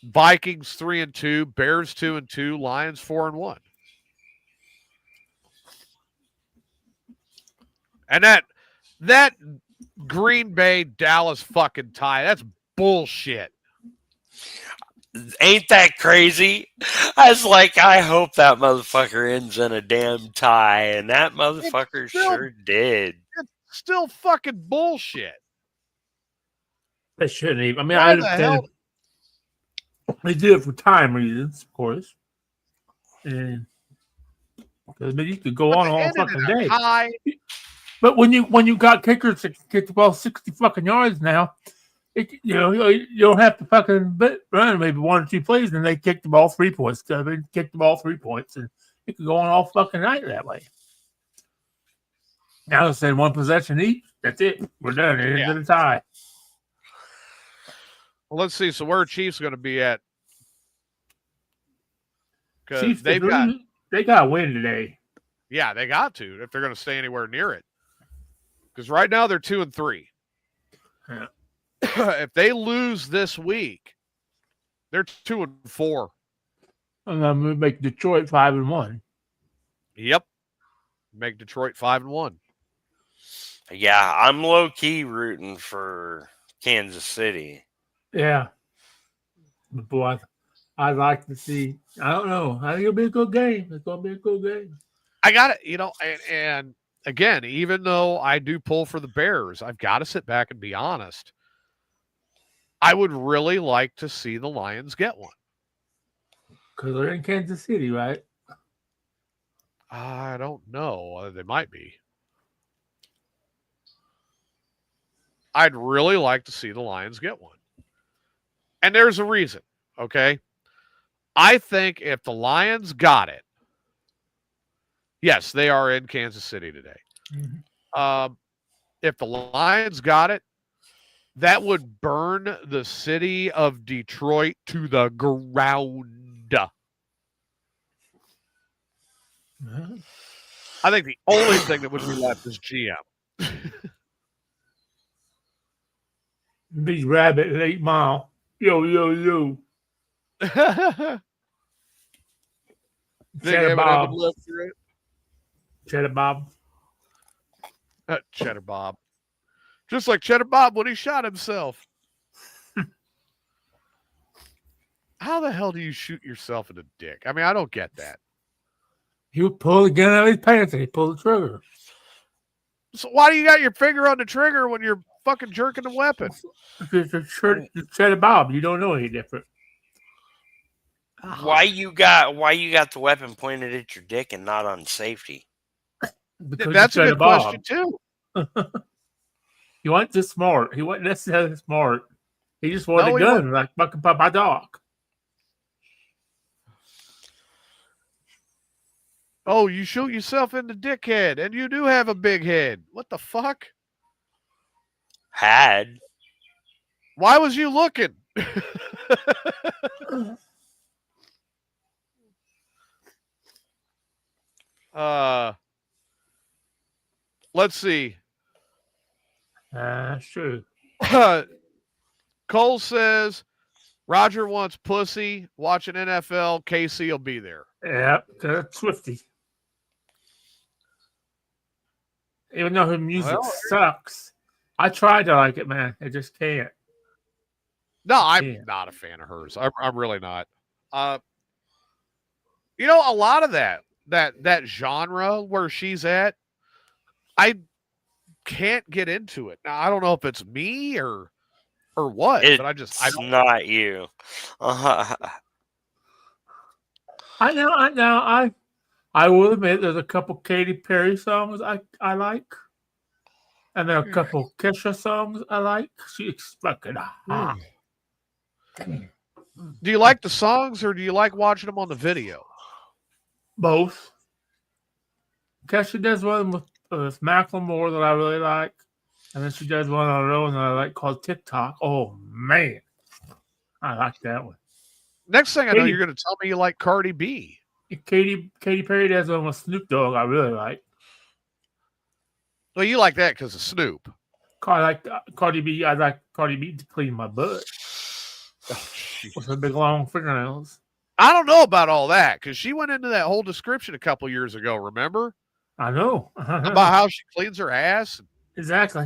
Vikings 3-2, Bears 2-2, Lions 4-1. And that Green Bay Dallas fucking tie, that's bullshit. Ain't that crazy? I was like, I hope that motherfucker ends in a damn tie, and that motherfucker sure did. It's still fucking bullshit. They shouldn't even. I mean, I understand. They do it for time reasons, of course. And but you could go on all fucking day. But when you got kickers that kick the ball 60 fucking yards now, you don't have to fucking run maybe 1 or 2 plays, and they kick the ball 3 points. They kick the ball 3 points, and it could go on all fucking night that way. Now let's say 1 possession each. That's it. We're done. It ends in a tie. Well, let's see. So where are Chiefs going to be at? Because they got to win today. Yeah, they got to if they're going to stay anywhere near it. Because right now they're 2-3. Yeah. If they lose this week, they're 2-4. And then we make Detroit 5-1. Yep, make Detroit 5-1. Yeah, I'm low key rooting for Kansas City. Yeah, but boy, I'd like to see. I don't know. I think it'll be a good game. It's gonna be a good game. I got it. And again, even though I do pull for the Bears, I've got to sit back and be honest. I would really like to see the Lions get one. Because they're in Kansas City, right? I don't know. They might be. I'd really like to see the Lions get one. And there's a reason, okay? I think if the Lions got it, yes, they are in Kansas City today. Mm-hmm. If the Lions got it, that would burn the city of Detroit to the ground. Mm-hmm. I think the only thing that would be left is GM. Big Rabbit at 8 Mile. Yo. Cheddar Bob. Cheddar Bob. Cheddar Bob. Just like Cheddar Bob when he shot himself. How the hell do you shoot yourself in the dick? I mean, I don't get that. He would pull the gun out of his pants and he pulled the trigger. So why do you got your finger on the trigger when you're fucking jerking the weapon? It's Cheddar Bob. You don't know any different. Why you got the weapon pointed at your dick and not on safety? Because That's you a said good Bob. question too. He wasn't just smart. He wasn't necessarily smart. He just wanted No, a he gun, like fucking my dog. Oh, you shoot yourself in the dickhead, and you do have a big head. What the fuck? Had. Why was you looking? Let's see. That's true. Cole says Roger wants pussy. Watching NFL. Casey will be there. Yep, that's Swifty. Even though her music sucks, I tried to like it, man. I just can't. No, I'm not a fan of hers. I'm really not. You know, a lot of that genre where she's at, I can't get into it. Now, I don't know if it's me or what, but I don't. Not you. I know. I will admit there's a couple Katy Perry songs I like. And there are a couple Kesha songs I like. She's fucking hot. Do you like the songs or do you like watching them on the video? Both. Kesha does one with Macklemore that I really like. And then she does one on her own that I like called TikTok. Oh, man. I like that one. Next thing I know, you're going to tell me you like Cardi B. Katy Perry does one with Snoop Dogg I really like. Well, you like that because of Snoop. I like Cardi B. I like Cardi B to clean my butt. With her big long fingernails. I don't know about all that because she went into that whole description a couple years ago, remember? I know. About how she cleans her ass. Exactly.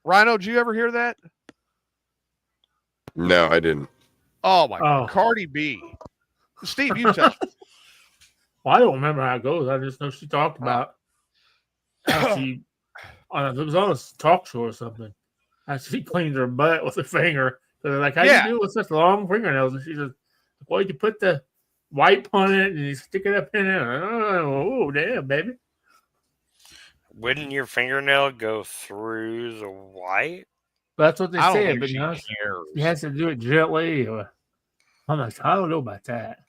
Rhino, did you ever hear that? No, I didn't. Oh, my God. Cardi B. Steve, you tell me. Well, I don't remember how it goes. I just know she talked about how she, it was on a talk show or something, how she cleaned her butt with her finger. So they're like, how you do with such long fingernails? And she says, well, you put the wipe on it and you stick it up in there. Oh, damn, baby. Wouldn't your fingernail go through the white? That's what they said, but no, she has to do it gently. I'm like, I don't know about that.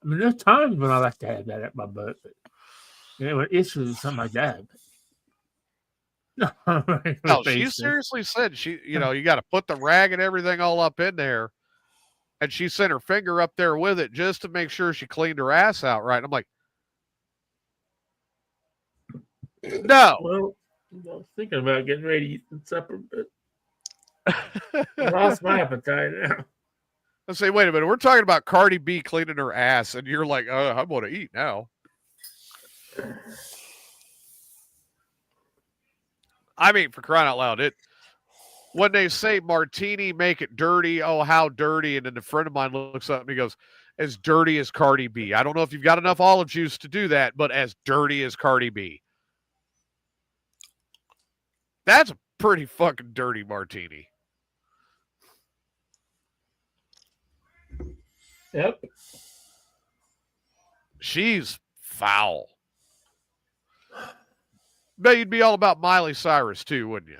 I mean, there's times when I like to have that at my butt, but when issues or something like that. No, she seriously said you got to put the rag and everything all up in there. And she sent her finger up there with it just to make sure she cleaned her ass out right. I'm like, no. Well, I was thinking about getting ready to eat some supper, but I lost my appetite now. I say, wait a minute. We're talking about Cardi B cleaning her ass, and you're like, I'm going to eat now. I mean, for crying out loud, when they say martini, make it dirty. Oh, how dirty. And then a friend of mine looks up and he goes, as dirty as Cardi B. I don't know if you've got enough olive juice to do that, but as dirty as Cardi B. That's a pretty fucking dirty martini. Yep. She's foul. Bet you'd be all about Miley Cyrus too, wouldn't you?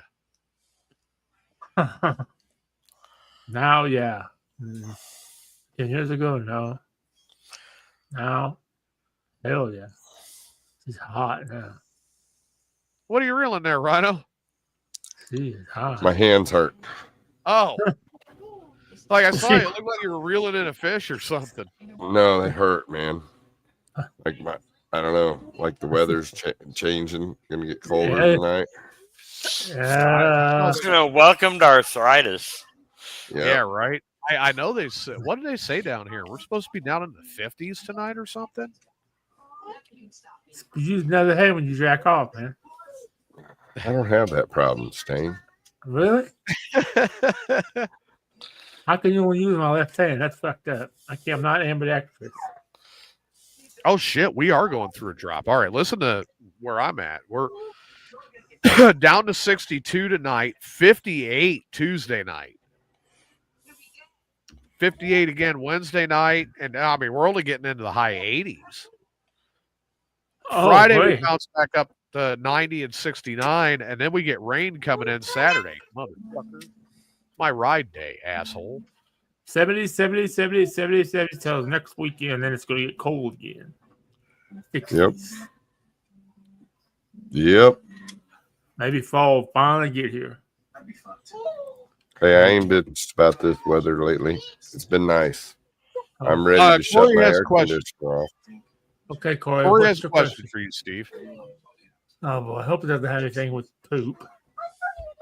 Now, yeah. 10 years ago, no. Now, hell yeah. She's hot now. What are you reeling there, Rhino? She is hot. My hands hurt. Oh. Like I saw you. It looked like you were reeling in a fish or something. No, they hurt, man. Like I don't know. Like the weather's changing. Gonna get colder tonight. I was gonna welcome to arthritis. Yeah, right. I know they said. What did they say down here? We're supposed to be down in the 50s tonight or something. Use another hand when you jack off, man. I don't have that problem, Stain. Really? How can you only use my left hand? That's fucked up. I'm not ambidextrous. Oh shit, we are going through a drop. All right, listen to where I'm at. We're down to 62 tonight, 58 Tuesday night, 58 again Wednesday night, and I mean we're only getting into the high 80s. Friday we bounce back up to 90 and 69, and then we get rain coming in Saturday. Motherfucker. My ride day, asshole. 70, 70, 70, 70, 70 till next weekend, then it's going to get cold again. 60s. Yep. Maybe fall will finally get here. Hey, I ain't bitched about this weather lately. It's been nice. I'm ready to shut Corey my has air a question. conditioner off. Okay, Corey. Corey what's has a your question for you, Steve. Oh, boy. I hope it doesn't have anything with poop.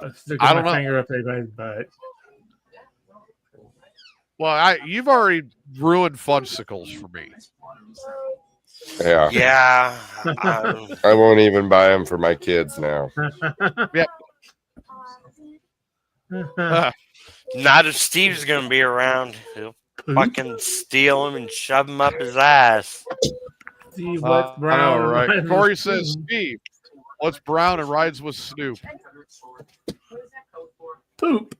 I'm sticking I don't my know. finger up everybody's butt. Well, you've already ruined fudgesicles for me. Yeah. Yeah. I won't even buy them for my kids now. Yep. Not if Steve's going to be around. He'll fucking steal him and shove him up his ass. Steve, what's I brown? know, right? and Corey rides says, Steve, what's brown and rides with Snoop? poop.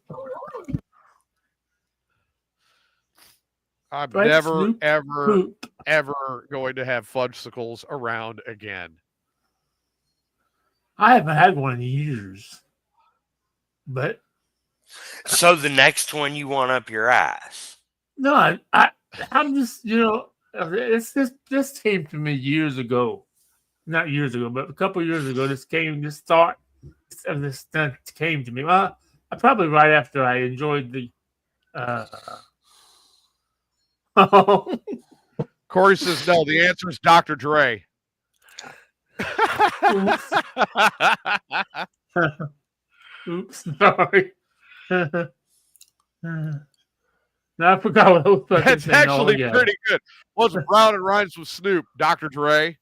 I'm Right, never, Snoop, ever, poop. ever going to have fudgesicles around again. I haven't had one in years. But So the next one you want up your ass. no, I'm just, it's this came to me years ago. Not years ago, but a couple years ago, this thought of this stuff came to me. Well, probably right after I enjoyed the Corey says, no, the answer is Dr. Dre. Oops, sorry. No, I forgot what I was fucking That's saying actually altogether. pretty good. What's brown and rhymes with Snoop? Dr. Dre.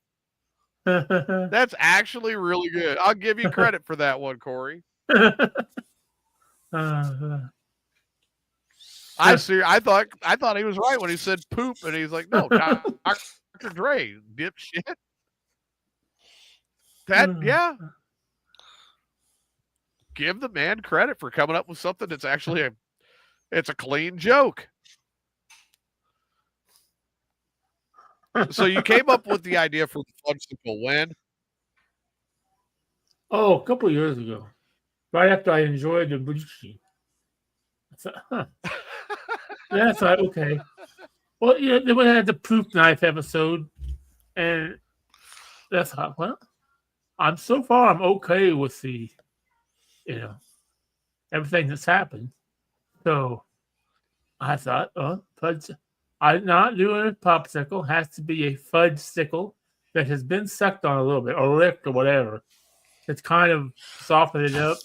That's actually really good. I'll give you credit for that one, Corey. I thought he was right when he said poop, and he's like, no, Dr. Dre, dipshit. Yeah. Give the man credit for coming up with something that's actually it's a clean joke. So you came up with the idea for the fudgesicle when? Oh, a couple of years ago. Right after I enjoyed the bushi. I thought, yeah, I thought, okay. Well, then we had the poop knife episode, and that's thought, well, I'm okay with the, everything that's happened. So I thought, I'm not doing a popsicle. It has to be a fudgesicle that has been sucked on a little bit or licked or whatever. It's kind of softened it up.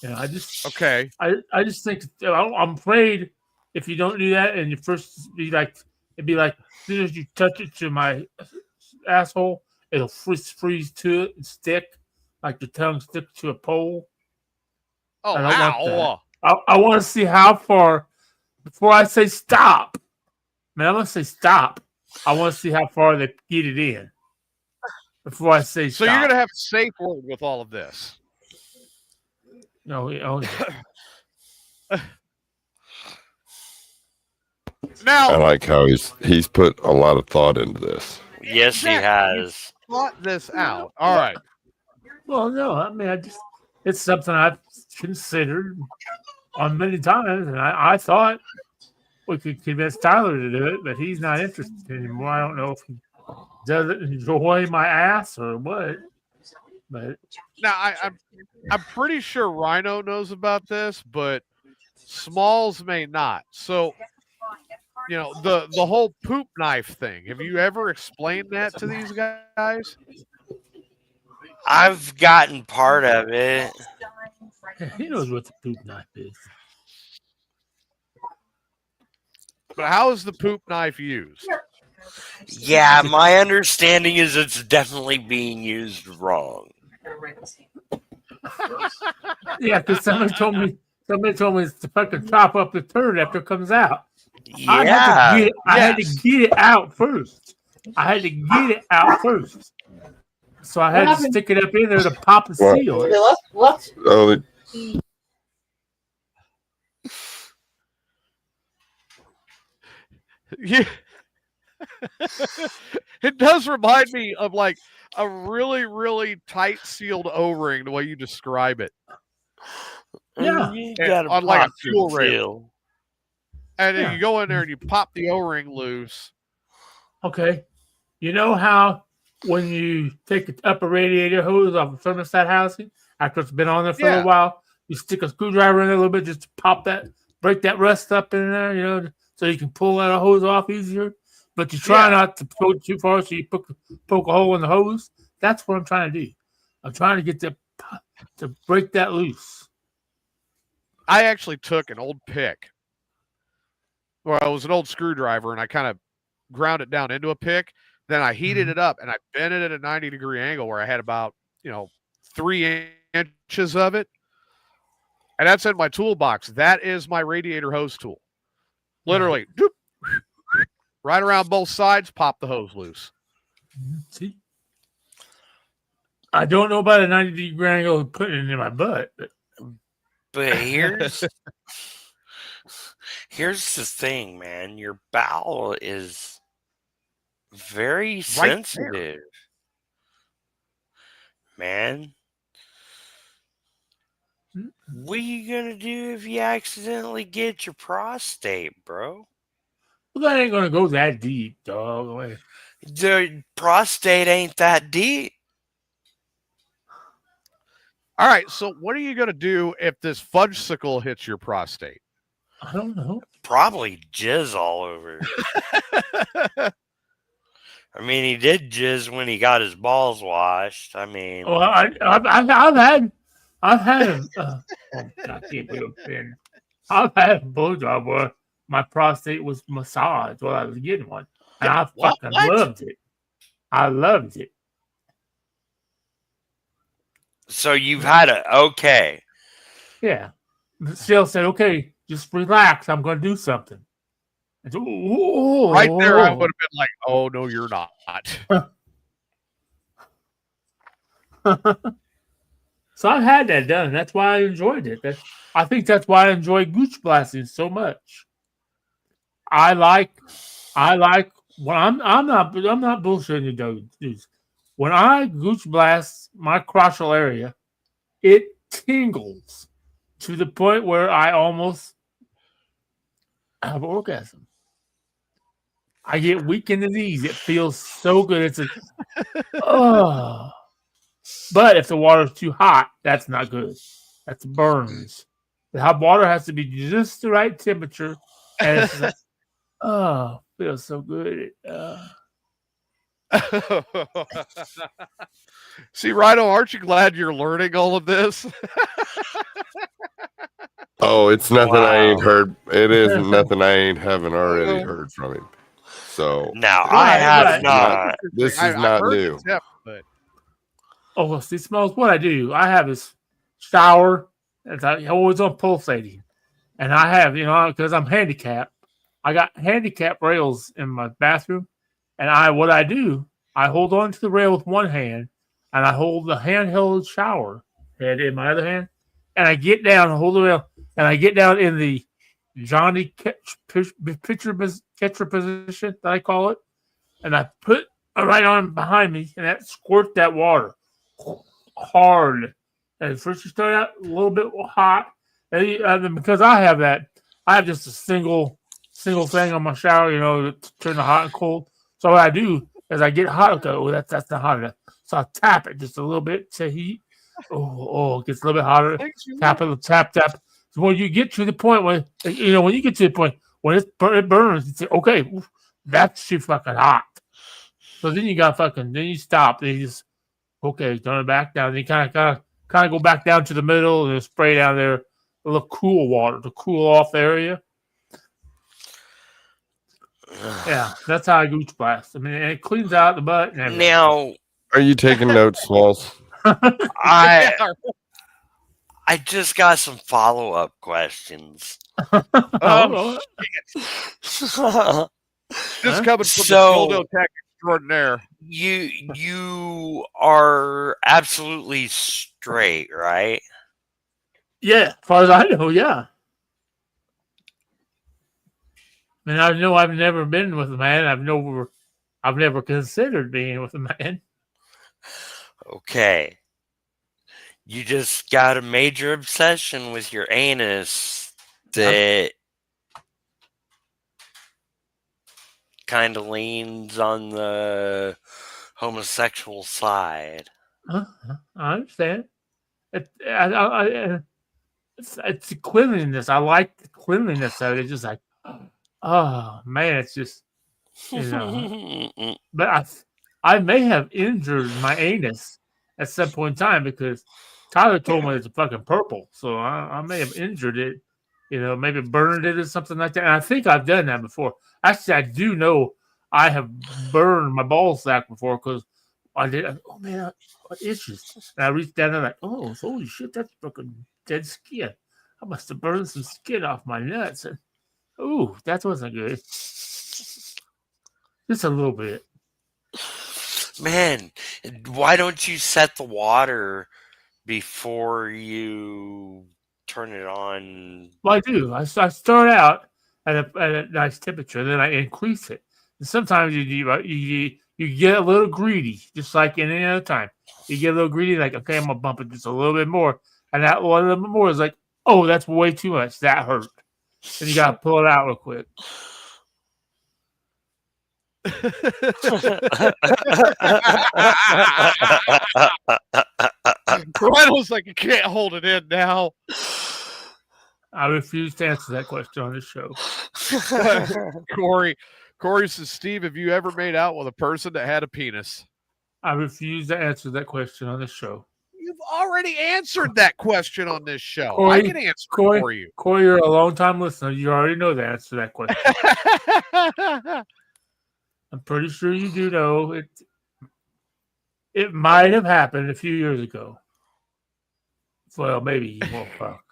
I just think I'm afraid if you don't do that and you first it'd be like as soon as you touch it to my asshole, it'll freeze to it and stick like the tongue sticks to a pole. Oh, I don't want that. I want to see how far before I say stop. Man, I'm gonna say stop. I want to see how far they get it in before I say stop. So you're gonna have a safe word with all of this. No, Now I like how he's put a lot of thought into this. Yes, he has. Thought this out. All right. Well, no, I mean, it's something I've considered on many times, and I thought we could convince Tyler to do it, but he's not interested anymore. I don't know if he doesn't enjoy my ass or what. But now I'm pretty sure Rhino knows about this, but Smalls may not. So the whole poop knife thing. Have you ever explained that to these guys? I've gotten part of it. He knows what the poop knife is. But how is the poop knife used? Yeah, my understanding is it's definitely being used wrong. Yeah, because somebody told me it's to fucking chop up the turd after it comes out. Yeah, I had to get it out first. So I had to stick it up in there to pop and seal it. Oh, Yeah. It does remind me of like a really, really tight sealed O-ring, the way you describe it. Yeah. You got on like a fuel rail. seal. And then you go in there and you pop the O-ring loose. Okay. You know how when you take an upper radiator hose off a thermostat housing after it's been on there for a little while, you stick a screwdriver in there a little bit just to pop that, break that rust up in there, you know, so you can pull that hose off easier. But you try not to go too far, so you poke a hole in the hose. That's what I'm trying to do. I'm trying to get to break that loose. I actually took an old pick. Well, it was an old screwdriver, and I kind of ground it down into a pick. Then I heated it up, and I bent it at a 90-degree angle where I had about 3 inches of it. And that's in my toolbox. That is my radiator hose tool. Literally, doop, right around both sides, pop the hose loose. See? I don't know about a 90-degree angle and putting it in my butt. But here's the thing, man. Your bowel is very sensitive, man. What are you gonna do if you accidentally get your prostate, bro? Well, that ain't gonna go that deep, dog. The prostate ain't that deep. All right, so what are you going to do if this fudgesicle hits your prostate? I don't know. Probably jizz all over. I mean, he did jizz when he got his balls washed. I mean, well, I've had I've had a blowjob where my prostate was massaged while I was getting one, and I fucking loved it. I loved it. So you've had it, okay? Yeah. Shell said, "Okay, just relax. I'm going to do something." Said, right there, I would have been like, "Oh no, you're not." So I've had that done, and that's why I enjoyed it. I think that's why I enjoy gooch blasting so much. I like when I'm not bullshitting you, dudes. When I gooch blast my crotchal area, it tingles to the point where I almost have an orgasm. I get weak in the knees. It feels so good. It's oh. But if the water's too hot, that's not good. That's burns. The hot water has to be just the right temperature, and it's like, oh, feels so good. See, Rhino, aren't you glad you're learning all of this? Oh, it's nothing I ain't heard. It isn't nothing I ain't haven't already heard from him. So now I have not. This is not new. Oh, well, see, smells what I do. I have this shower. It's always on pulsating, and I have because I'm handicapped. I got handicap rails in my bathroom, and what I do, I hold on to the rail with one hand, and I hold the handheld shower head in my other hand, and I get down and hold the rail, and I get down in the Johnny pitcher catcher position that I call it, and I put a right arm behind me, and that squirts that water hard. And first you start out a little bit hot, and because I have just a single thing on my shower, to turn the hot and cold. So what I do is I get hot. Okay, oh, that's not hot enough. So I tap it just a little bit to heat. Oh, it gets a little bit hotter. Tap it, tap. So when you get to the point when you get to the point when it burns, you say, okay, that's too fucking hot. So then you stop. Then you just turn it back down. Then you kind of go back down to the middle and spray down there a little cool water to cool off the area. Yeah, that's how I gooch blast. I mean, it cleans out the butt and everything. Now, are you taking notes, Smalls? I just got some follow-up questions. Just coming from the Goldo Tech extraordinaire. You are absolutely straight, right? Yeah, as far as I know, yeah. I mean, I know I've never been with a man. I've never I've never considered being with a man. Okay. You just got a major obsession with your anus that kind of leans on the homosexual side. I understand. It's the cleanliness. I like the cleanliness of it. It's just like, oh man, it's just, But I may have injured my anus at some point in time because Tyler told me it's fucking purple, so I may have injured it. Maybe burned it or something like that. And I think I've done that before. Actually, I do know I have burned my ball sack before because I did. Oh man, what itches? And I reached down and like, oh, holy shit, that's fucking dead skin. I must have burned some skin off my nuts. And ooh, that wasn't good. Just a little bit. Man, why don't you set the water before you turn it on? Well, I do. I start out at a nice temperature, then I increase it. And sometimes you get a little greedy, just like any other time. You get a little greedy, like, okay, I'm gonna bump it just a little bit more, and that one a little bit more is like, oh, that's way too much. That hurt. Then you gotta pull it out real quick. Rhino's like, you can't hold it in now. I refuse to answer that question on this show. Corey says, Steve, have you ever made out with a person that had a penis? I refuse to answer that question on this show. You've already answered that question on this show. Corey, I can answer it for you. Corey, you're a long-time listener. You already know the answer to that question. I'm pretty sure you do know it. It might have happened a few years ago. Well, maybe. Well, fuck.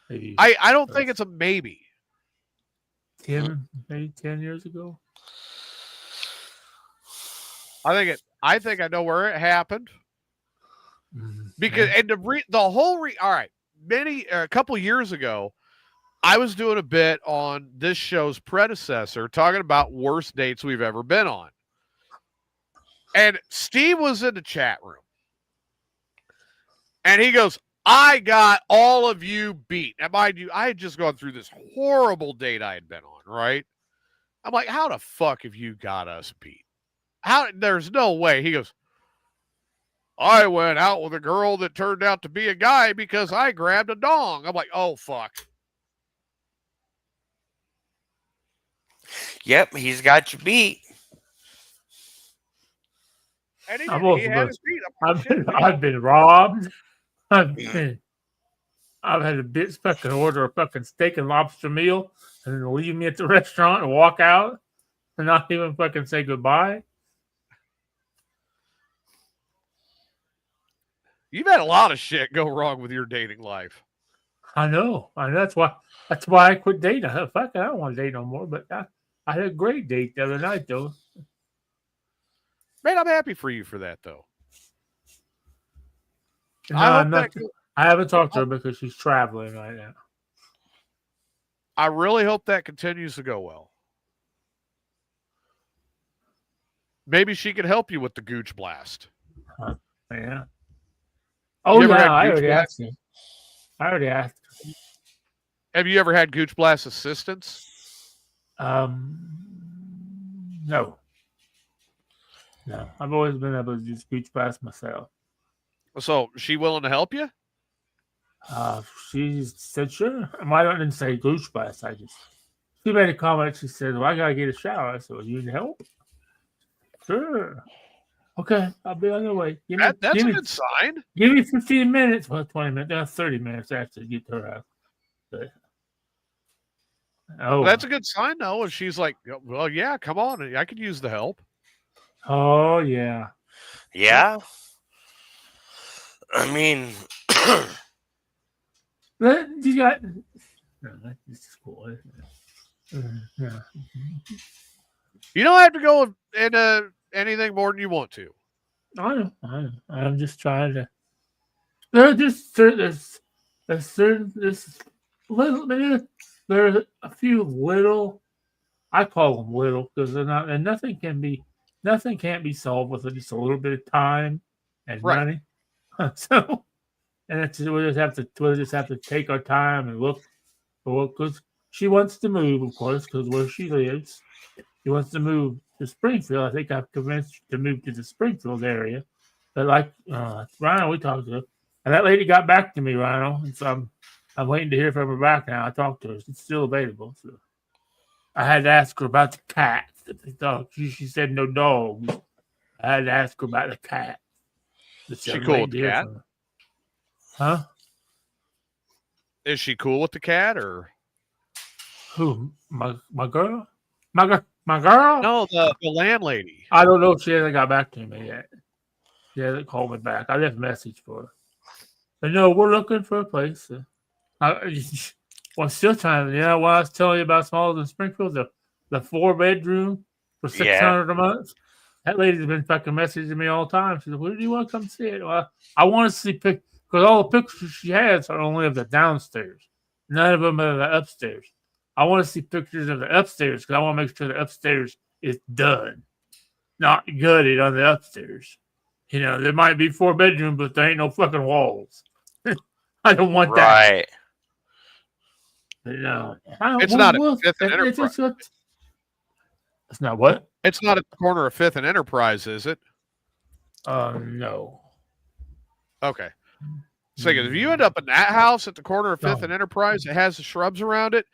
Maybe. I don't think it's a maybe. 10 years ago. I think I know where it happened. Because and all right, a couple years ago, I was doing a bit on this show's predecessor talking about worst dates we've ever been on. And Steve was in the chat room. And he goes, I got all of you beat. And mind you, I had just gone through this horrible date I had been on, right? I'm like, how the fuck have you got us beat? There's no way. He goes, I went out with a girl that turned out to be a guy because I grabbed a dong. I'm like, oh, fuck. Yep, he's got you beat. And he had his beat. I've been robbed. I've had a bitch fucking order a fucking steak and lobster meal and then leave me at the restaurant and walk out and not even fucking say goodbye. You've had a lot of shit go wrong with your dating life. I know. That's why I quit dating. Fuck it, I don't want to date no more. But I had a great date the other night, though. Man, I'm happy for you for that, though. No, I haven't talked to her because she's traveling right now. I really hope that continues to go well. Maybe she could help you with the gooch blast. Yeah. Oh, yeah, I already asked you. Have you ever had gooch blast assistance? No. I've always been able to just gooch blast myself. So, she willing to help you? She said, sure. I didn't say gooch blast. She made a comment. She said, well, I got to get a shower. I said, well, you need help? Sure. Okay, I'll be on the way. That's a good sign. Give me 15 minutes. Well, 20 minutes. 30 minutes after to get to her house. But, well, that's a good sign, though. If she's like, well, yeah, come on. I could use the help. Oh, yeah. Yeah? I mean... You got... No, this is cool. Yeah. You don't have to go into anything more than you want to. I know. I'm just trying to. There are a few little I call them little because they're not, and nothing can't be solved with just a little bit of time and money. So, and it's we just have to take our time and look for what, because she wants to move, of course, because where she lives, she wants to move to Springfield. I think I've convinced her to move to the Springfield area. But like Rhino, we talked to her, and that lady got back to me, Rhino, and so I'm waiting to hear from her back now. I talked to her; it's still available. So I had to ask her about the cats. She said no dogs. I had to ask her about the cat. Is she cool with the cat? Huh? Is she cool with the cat or who? My girl? My girl? No, the landlady. I don't know if she hasn't got back to me yet. She hasn't called me back. I left a message for her. But no, we're looking for a place. I'm still trying. What I was telling you about Smalls in Springfield, the 4-bedroom for $600 a month. That lady's been fucking messaging me all the time. She said, "Where do you want to come see it?" Well, I want to see because all the pictures she has are only of the downstairs. None of them are the upstairs. I want to see pictures of the upstairs because I want to make sure the upstairs is done, not gutted on the upstairs. There might be 4 bedrooms, but there ain't no fucking walls. I don't want that. Right. No, it's not a Fifth and Enterprise. It's not what? It's not at the corner of Fifth and Enterprise, is it? No. Okay. So if you end up in that house at the corner of Fifth and Enterprise, it has the shrubs around it,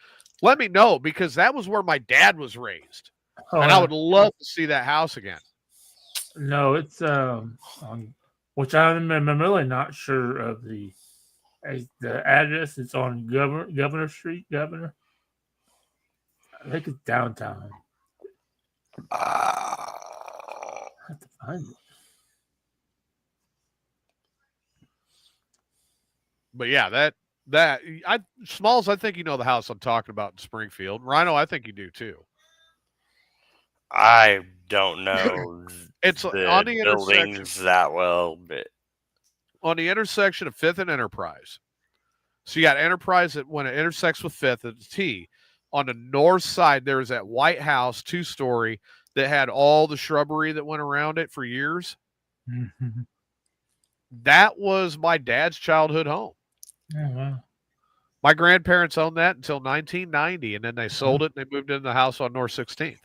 let me know because that was where my dad was raised. And I would love to see that house again. No, it's which I'm really not sure of the address. It's on Governor Street, Governor. I think it's downtown. I have to find it. But yeah, Smalls, I think you know the house I'm talking about in Springfield. Rhino, I think you do too. I don't know. It's on the buildings that well, but on the intersection of Fifth and Enterprise. So you got Enterprise when it intersects with Fifth at the T. On the north side, there was that white house, 2-story, that had all the shrubbery that went around it for years. Mm-hmm. That was my dad's childhood home. Oh, wow. My grandparents owned that until 1990, and then they sold it and they moved into the house on North 16th.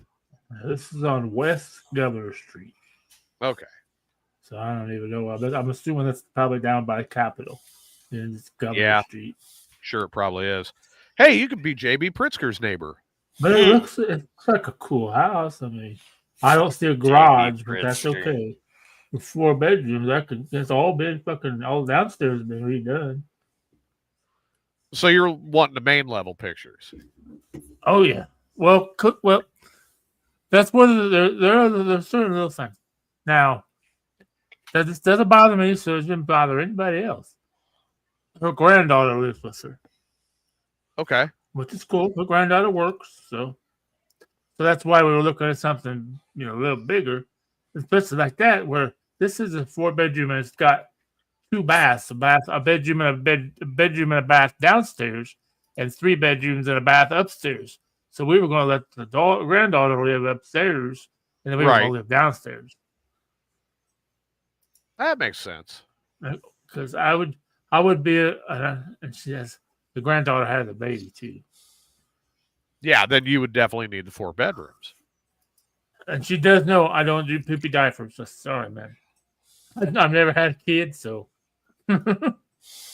This is on West Governor Street. Okay. So I don't even know. I'm assuming that's probably down by Capitol. It's Governor Street. Sure, it probably is. Hey, you could be J.B. Pritzker's neighbor. But it looks like a cool house. I mean, I don't see a garage, but that's okay. With 4 bedrooms, it's all been all downstairs has been redone. So you're wanting the main level pictures? Oh yeah. Well, that's one of there are certain little things. Now, that just doesn't bother me, so it doesn't bother anybody else. Her granddaughter lives with her. Okay. Which is cool. Her granddaughter works, so that's why we were looking at something, a little bigger, especially like that, where this is a 4-bedroom and it's got 2 baths, a bedroom and a bedroom and a bath downstairs, and 3 bedrooms and a bath upstairs. So we were going to let the granddaughter live upstairs, and then we were going to live downstairs. That makes sense. Because I would be, and she has, the granddaughter has a baby too. Yeah, then you would definitely need the 4 bedrooms. And she does know I don't do poopy diapers. So sorry, man. I've never had a kid, so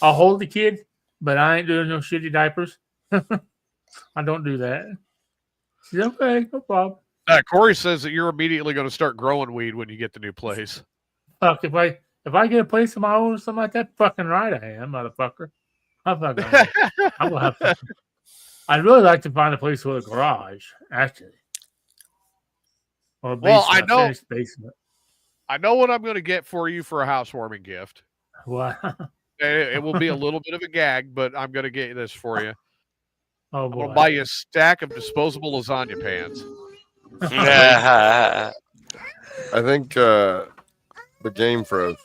I'll hold the kid, but I ain't doing no shitty diapers. I don't do that. She's okay, no problem. Corey says that you're immediately going to start growing weed when you get the new place. Fuck, if I get a place of my own or something like that, fucking right I am, motherfucker. I'm gonna have to. I'd really like to find a place with a garage, actually. Or a basement, I know. Basement. I know what I'm going to get for you for a housewarming gift. What? It will be a little bit of a gag, but I'm going to get this for you. Oh, I'm going to buy you a stack of disposable lasagna pans. I think the game froze.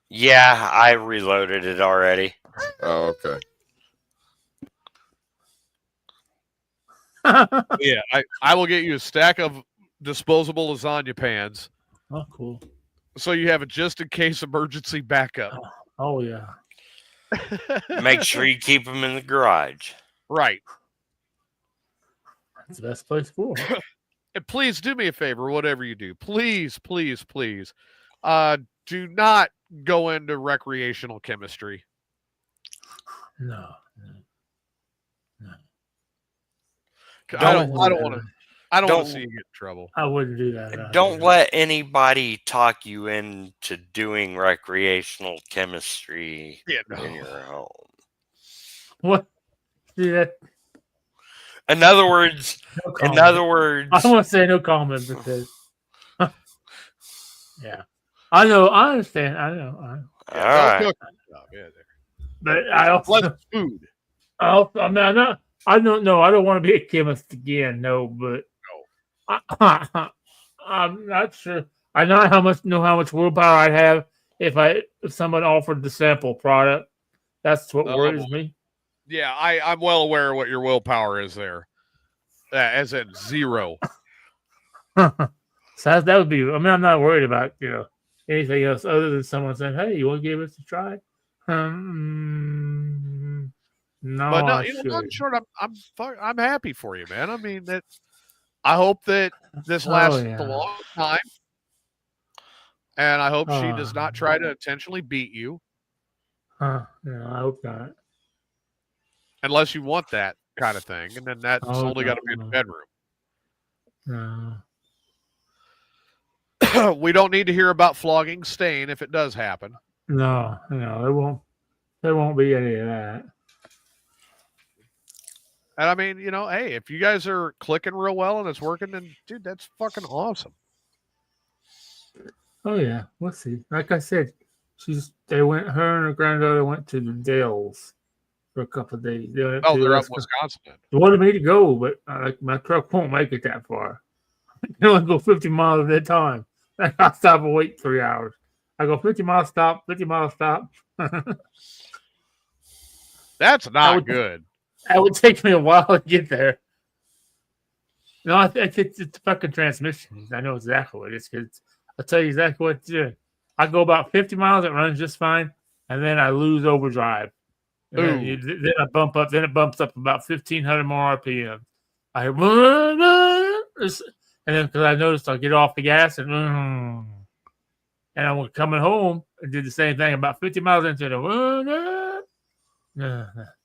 Yeah, I reloaded it already. Oh, okay. Yeah, I will get you a stack of disposable lasagna pans. Oh, cool. So you have a just in case emergency backup. Oh yeah. Make sure you keep them in the garage. Right. That's the best place for them. And please do me a favor, whatever you do. Please, please, please. Do not go into recreational chemistry. No. I don't want to see you get in trouble. I wouldn't do that. Don't let anybody talk you into doing recreational chemistry in your home. What? See that? In other words, I don't want to say no comment because. Yeah, I know. I understand. I know. All right. But I also food. I mean, I don't know. I don't want to be a chemist again. No, but I'm not sure. I know how much willpower I'd have if someone offered the sample product. That's what worries me. Yeah, I'm well aware of what your willpower is there. As in 0. So that would be. I mean, I'm not worried about anything else other than someone saying, "Hey, you want to give us a try?" No, but no, in short, I'm happy for you, man. I mean that. I hope that this lasts a long time, and I hope she does not try to intentionally beat you. No, I hope not. Unless you want that kind of thing, and then that's only got to be in the bedroom. No. We don't need to hear about flogging Stain if it does happen. No, there won't be any of that. And I mean, hey, if you guys are clicking real well and it's working, then dude, that's fucking awesome. Oh yeah, we'll see. Like I said, her and her granddaughter went to the Dells for a couple of days. They're up in Wisconsin. They wanted me to go, but my truck won't make it that far. I can only go 50 miles at a time. I stop and wait 3 hours. I go 50 miles stop, 50 miles stop. That's not good. That would take me a while to get there. No, I think it's the fucking transmission. I know exactly what it is because I'll tell you exactly what to do. I go about 50 miles, it runs just fine, and then I lose overdrive. Then I bump up, then it bumps up about 1,500 more RPM. And then because I noticed I'll get off the gas and I'm coming home and did the same thing about 50 miles into the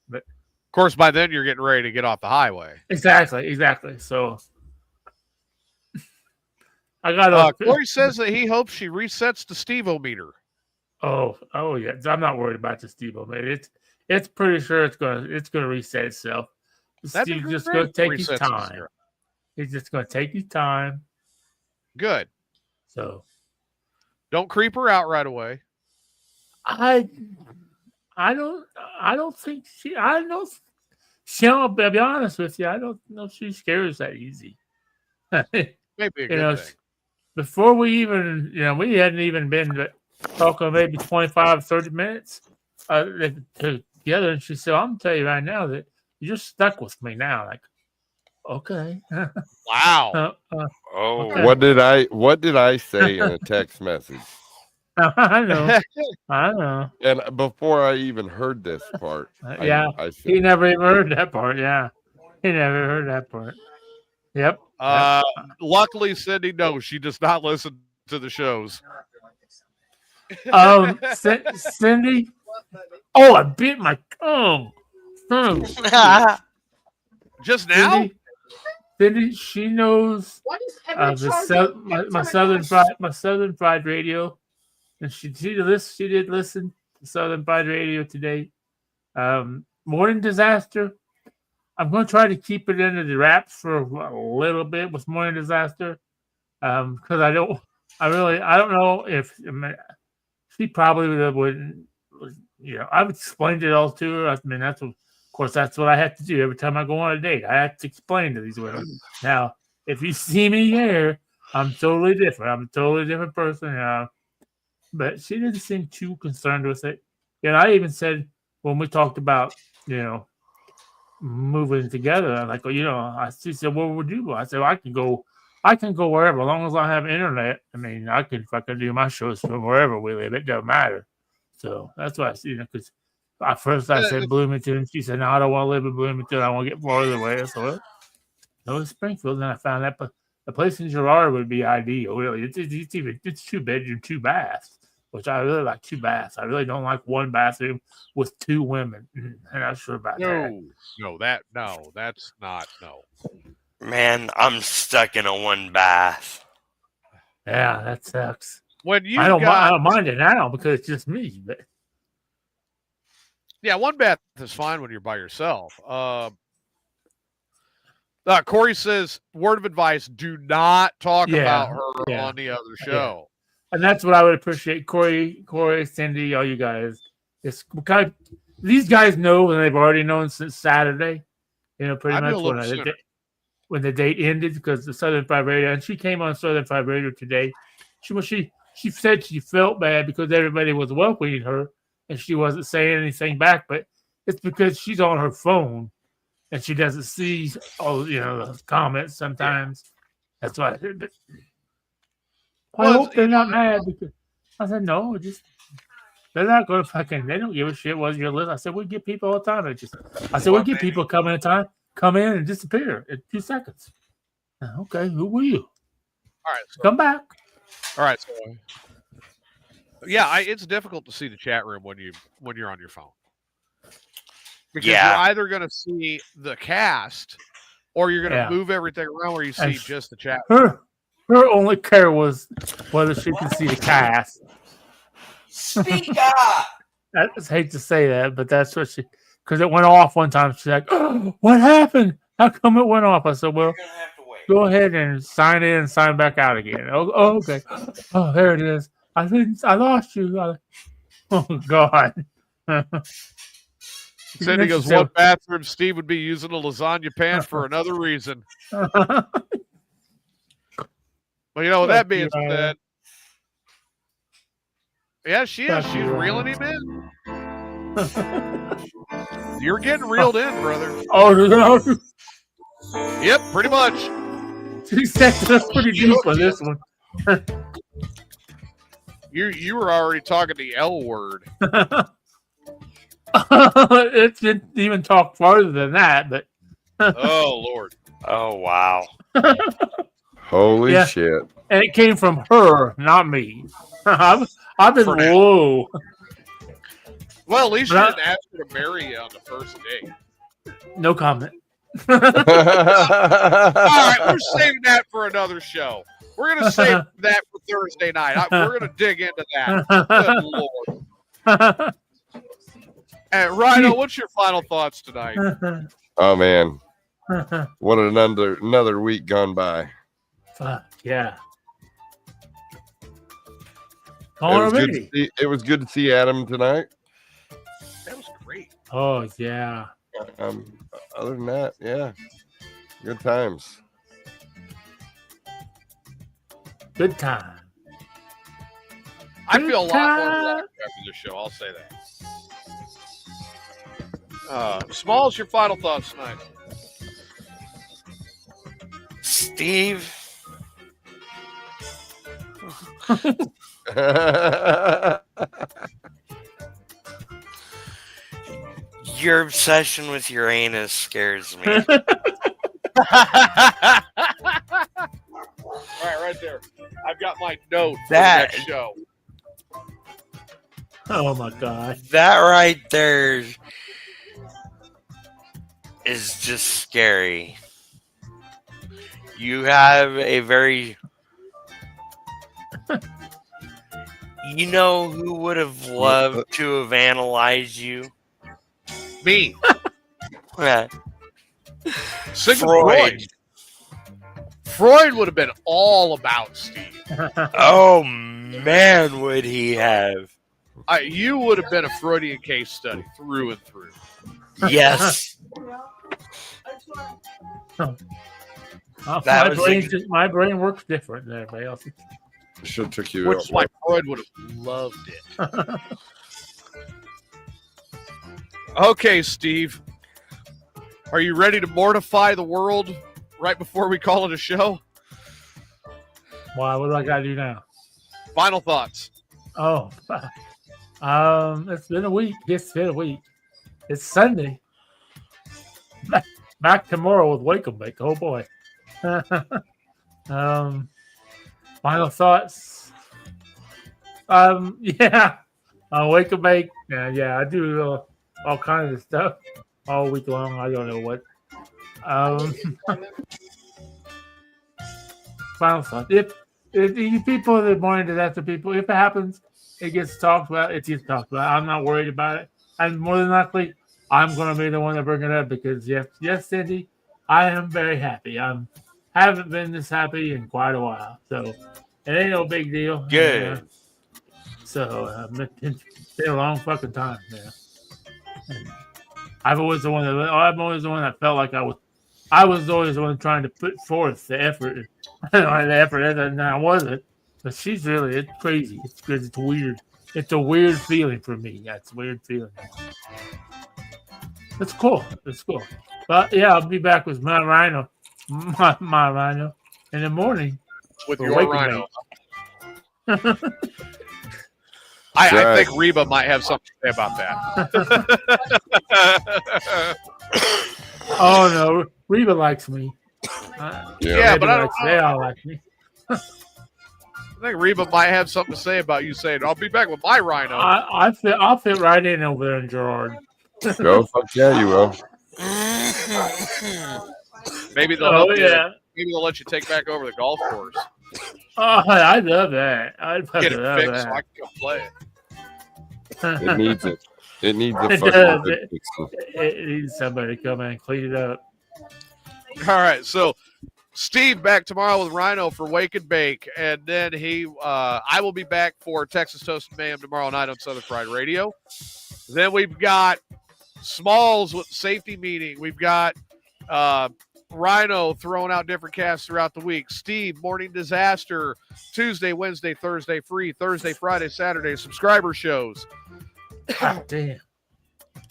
but of course by then you're getting ready to get off the highway. Exactly. So I got Corey says that he hopes she resets the Steve-O-meter. Oh yeah. I'm not worried about the Steve-O-meter. It's pretty sure it's gonna reset itself. Steve's just gonna take his time. He's just going to take his time. Good. So, don't creep her out right away. I don't think she. I don't. I'll be honest with you. I don't know if she scares that easy. Maybe a good thing. Before we even, we hadn't even been talking maybe 25, 30 minutes together, and she said, "I'm gonna tell you right now that you're stuck with me now." Like. Okay. Wow. Okay. What did I say in a text message? I know. And before I even heard this part, I said, he never even heard that part. Yeah, he never heard that part. Yep. Luckily, Cindy knows she does not listen to the shows. Cindy. Oh, I bit my Just now. Cindy, she knows my Southern Fried Radio, and she did listen to Southern Fried Radio today. Morning Disaster. I'm going to try to keep it under the wraps for a little bit with Morning Disaster, because I don't know if she probably wouldn't. I've explained it all to her. I mean, that's what I have to do every time I go on a date. I have to explain to these women. Now, if you see me here, I'm totally different. I'm a totally different person. But she didn't seem too concerned with it. I even said when we talked about, moving together. I'm like, well, you know, she said, what would you do? I said, well, I can go wherever as long as I have internet. I mean, I can fucking do my shows from wherever we live. It doesn't matter. So that's why I see, you know, because at first I said Bloomington. She said, no, I don't want to live in Bloomington. I want to get farther away. So, well, no, it's Springfield. And I found that the place in Girard would be ideal. Really, it's 2 bedroom, 2 baths, which I really like 2 baths. I really don't like 1 bathroom with 2 women. And I'm not sure about that. No, that's not no. Man, I'm stuck in a 1 bath. Yeah, that sucks. When you I don't mind it now because it's just me. But yeah, 1 bath is fine when you're by yourself. Corey says, word of advice, do not talk about her on the other show. Yeah. And that's what I would appreciate. Corey, Cindy, all you guys. It's kind of, these guys know, and they've already known since Saturday. You know, pretty much when the date ended, because the Southern Fried Radio, and she came on Southern Fried Radio today. She said she felt bad because everybody was welcoming her, and she wasn't saying anything back. But it's because she's on her phone, and she doesn't see all, you know, the comments sometimes. That's why. I hope they're not mad, because I said no, they're not going to fucking. They don't give a shit what's your list. I said we get people all the time. I said we get people come in and disappear in 2 seconds. Okay, who were you? All right, come back. All right, so yeah, it's difficult to see the chat room when you're on your phone, because you're either going to see the cast or you're going to move everything around where you see just the chat room. Her only care was whether she could see the cast. Speak up. I just hate to say that, but that's what because it went off one time. She's like, oh, what happened? How come it went off? I said, well, go ahead and sign in and sign back out again. Oh, okay. Oh, there it is. I lost you. Oh, God. Cindy goes, what bathroom Steve would be using a lasagna pan for another reason. Well, you know, with that being said, yeah, she is. She's reeling him in. You're getting reeled in, brother. Oh, no. Yep, pretty much. She set us pretty deep on this one. You were already talking the L word. It didn't even talk farther than that, but oh, Lord. Oh, wow. Holy shit. And it came from her, not me. I've been whoa. Well, at least you didn't ask her to marry you on the first date. No comment. All right, we're saving that for another show. We're going to save that for Thursday night. We're going to dig into that. Good Lord. And Rhino, what's your final thoughts tonight? Oh, man. What another week gone by. Fuck, yeah. It was good to see Adam tonight. That was great. Oh, yeah. Other than that, yeah. Good times. Good time. I feel a lot more relaxed after this show. I'll say that. Smalls, your final thoughts tonight. Steve. Your obsession with Uranus scares me. All right there. I've got my note for the next show. Oh my God. That right there is just scary. You have a very... You know who would have loved to have analyzed you? Me. Yeah. Freud. Freud would have been all about Steve. Oh, man, would he have. You would have been a Freudian case study through and through. Yes. My brain works different than everybody else. Should have took you. Which is why Freud would have loved it. Okay, Steve. Are you ready to mortify the world right before we call it a show? Why? What do I got to do now? Final thoughts. Oh, it's been a week. It's Sunday. Back tomorrow with Wake 'em Bake. Oh boy. Final thoughts. Yeah. Wake 'em Bake. Yeah. I do all kinds of stuff all week long. I don't know what. Final thoughts. If you people that morning disaster people, if it happens, it gets talked about. It gets talked about. I'm not worried about it. And more than likely, I'm going to be the one to bring it up because yes, Cindy, I am very happy. Haven't been this happy in quite a while, so it ain't no big deal. Good. It's been a long fucking time, man. I'm always the one that felt like I was always the one trying to put forth the effort. And I wasn't. But she's really, it's crazy. It's because it's weird. It's a weird feeling for me. That's a weird feeling. It's cool. But yeah, I'll be back with my rhino. My rhino in the morning. With your rhino. I think Reba might have something to say about that. Oh no, Reba likes me. Yeah, but I don't know. They all like me. I think Reba might have something to say about you saying, I'll be back with my rhino. I'll fit right in over there in Gerard. Go, fuck yeah, you will. Maybe they'll maybe they'll let you take back over the golf course. Oh, I love that. I'd Get fucking it love fixed that. so I can go play it. It needs it. It needs the It fucking does. fixing. It needs somebody to come in and clean it up. All right, so Steve back tomorrow with Rhino for Wake and Bake, and then I will be back for Texas Toast and Mayhem tomorrow night on Southern Fried Radio. Then we've got Smalls with safety meeting. We've got Rhino throwing out different casts throughout the week. Steve, Morning Disaster, Tuesday, Wednesday, Thursday, free, Thursday, Friday, Saturday, subscriber shows. God damn.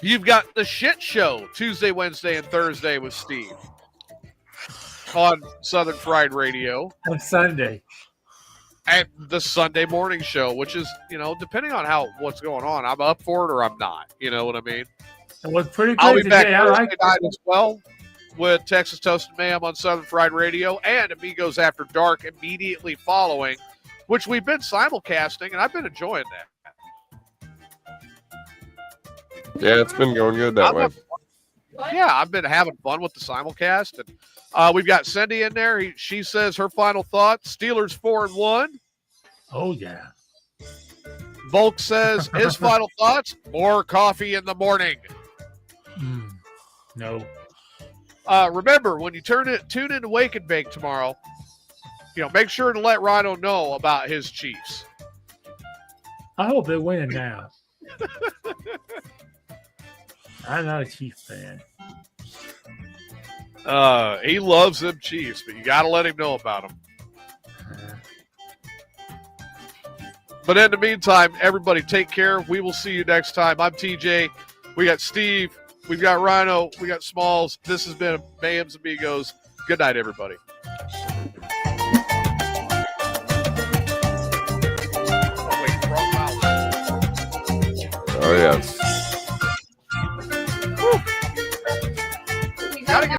You've got the shit show, Tuesday, Wednesday, and Thursday with Steve on Southern Fried Radio. On Sunday. And the Sunday morning show, which is, depending on what's going on, I'm up for it or I'm not. You know what I mean? It was pretty I'll crazy. be back I Thursday like night as well with Texas Toast and Mayhem on Southern Fried Radio and Amigos After Dark immediately following, which we've been simulcasting, and I've been enjoying that. Yeah, it's been going good that way. Yeah, I've been having fun with the simulcast, and we've got Cindy in there. She says her final thoughts: Steelers 4-1. Oh yeah. Volk says his final thoughts: more coffee in the morning. No. Remember, when you tune in to Wake and Bake tomorrow, make sure to let Rhino know about his Chiefs. I hope they win now. I'm not a Chiefs fan. He loves them Chiefs, but you got to let him know about them. But in the meantime, everybody take care. We will see you next time. I'm TJ. We got Steve. We've got Rhino. We got Smalls. This has been Mayhem's Amigos. Good night, everybody. Oh, yes.